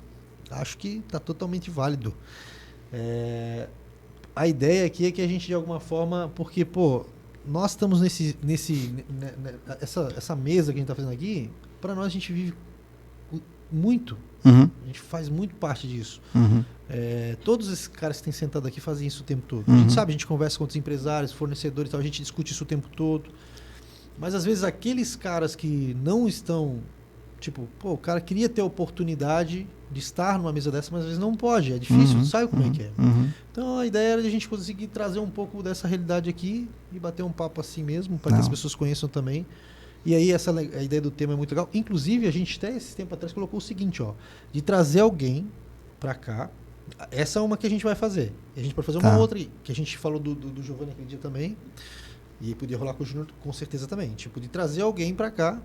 Acho que tá totalmente válido. A ideia aqui é que a gente, de alguma forma... Porque, pô, nós estamos essa mesa que a gente tá fazendo aqui, para nós a gente vive muito. Uhum, A gente faz muito parte disso. uhum. Todos esses caras que têm sentado aqui fazem isso o tempo todo. A Uhum. gente sabe, a gente conversa com outros empresários, fornecedores e tal, a gente discute isso o tempo todo. Mas às vezes aqueles caras que não estão, tipo, pô, o cara queria ter a oportunidade de estar numa mesa dessa, mas às vezes não pode, é difícil, Uhum, sabe como é que é. Uhum. Então a ideia era de a gente conseguir trazer um pouco dessa realidade aqui e bater um papo assim mesmo, para que as Não. pessoas conheçam também. E aí a ideia do tema é muito legal. Inclusive, a gente até esse tempo atrás colocou o seguinte, ó, de trazer alguém para cá. Essa é uma que a gente vai fazer. E a gente pode fazer uma Tá. outra aí, que a gente falou do Giovanni aquele dia também. E podia rolar com o Júnior com certeza também. Tipo, de trazer alguém para cá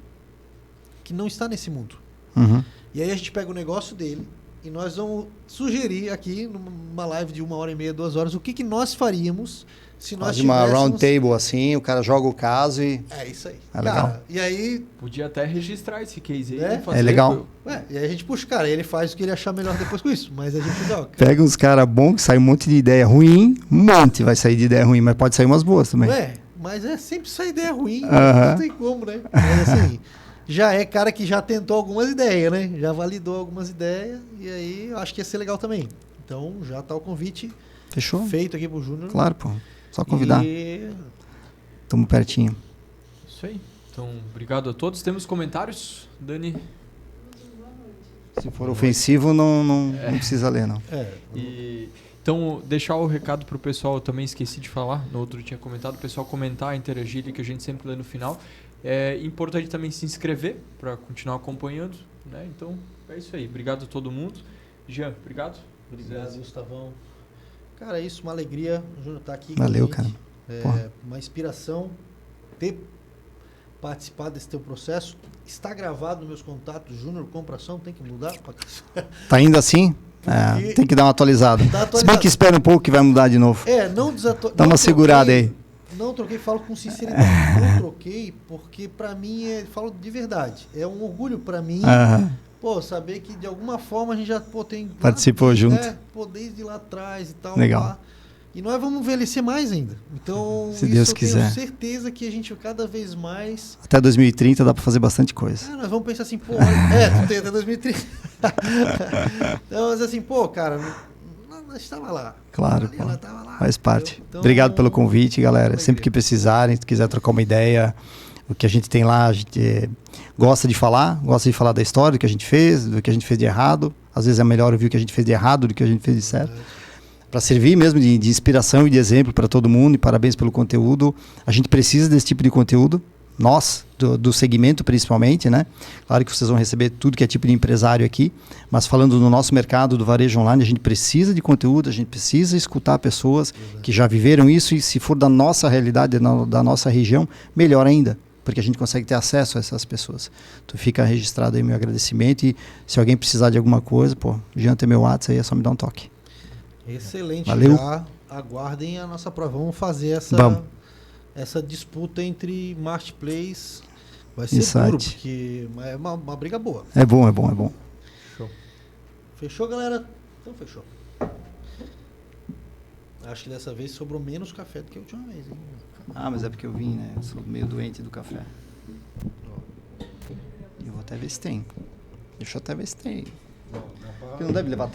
que não está nesse mundo. Uhum. E aí a gente pega o negócio dele e nós vamos sugerir aqui numa live de 1h30, 2 horas, o que nós faríamos se nós Faz uma tivéssemos... round table assim, o cara joga o caso e... É isso aí. É legal. Cara, e aí... Podia até registrar esse case aí. É? E fazer, É legal. E aí a gente puxa, cara, ele faz o que ele achar melhor depois com isso. Mas a gente ó, Pega uns caras bons que sai um monte de ideia ruim, um monte vai sair de ideia ruim, mas pode sair umas boas também. mas é sempre essa ideia ruim, Aham. não tem como, né? Mas assim, já é cara que já tentou algumas ideias, né? Já validou algumas ideias e aí eu acho que ia ser legal também. Então já tá o convite Fechou? feito aqui pro Júnior. Claro, pô. Só convidar. E... Tamo pertinho. Isso aí. Então, obrigado a todos. Temos comentários, Dani? Se for ofensivo, não precisa ler, não. Então, deixar o recado pro pessoal, eu também esqueci de falar, no outro tinha comentado, o pessoal comentar, interagir ali, que a gente sempre lê no final. É importante também se inscrever para continuar acompanhando, né? Então, é isso aí. Obrigado a todo mundo. Jean, obrigado. Obrigado, Gustavão. Cara, é isso, uma alegria. O Júnior tá aqui. Valeu, com a gente. Porra. Uma inspiração ter participado desse teu processo. Está gravado nos meus contatos. Júnior Compração, tem que mudar. Tá indo assim? Porque- Tem que dar uma atualizada. Dá Se bem atualizada. que espera um pouco que vai mudar de novo. Não desatualizado. Dá uma segurada aí. Não troquei, falo com sinceridade. Não troquei porque pra mim, falo de verdade. É um orgulho pra mim. Aham. Pô, saber que de alguma forma a gente já tem... Participou junto. Desde lá atrás e tal. Legal. Lá. E nós vamos envelhecer mais ainda. Então, Se Deus eu quiser. tenho certeza que a gente cada vez mais... Até 2030 dá pra fazer bastante coisa. Nós vamos pensar assim, pô... tu tem até 2030. Então, mas assim, pô, cara... Nós estava lá. Claro, Ali, pô. ela tava lá, Faz parte. entendeu? Então, Obrigado pelo convite, galera. alegria. Sempre que precisarem, se quiser trocar uma ideia, o que a gente tem lá, a gente gosta de falar da história, do que a gente fez de errado. Às vezes é melhor ouvir o que a gente fez de errado do que a gente fez de certo. para servir mesmo de inspiração e de exemplo para todo mundo, e parabéns pelo conteúdo. A gente precisa desse tipo de conteúdo, nós, do segmento principalmente, né? Claro que vocês vão receber tudo que é tipo de empresário aqui, mas falando do nosso mercado, do varejo online, a gente precisa de conteúdo, a gente precisa escutar pessoas que já viveram isso, e se for da nossa realidade, da nossa região, melhor ainda, porque a gente consegue ter acesso a essas pessoas. Então fica registrado aí meu agradecimento, e se alguém precisar de alguma coisa, pô, Jean tem meu WhatsApp aí, é só me dar um toque. Excelente. Valeu. Já aguardem a nossa prova. Vamos fazer essa disputa entre marketplace. Vai ser Insight. duro, porque é uma briga boa. É bom, é bom, é bom. Show. Fechou, galera? Então fechou. Acho que dessa vez sobrou menos café do que a última vez, hein? Ah, mas é porque eu vim, né? Eu sou meio doente do café. Eu vou até ver se tem. Deixa eu até ver se tem. Porque não deve levar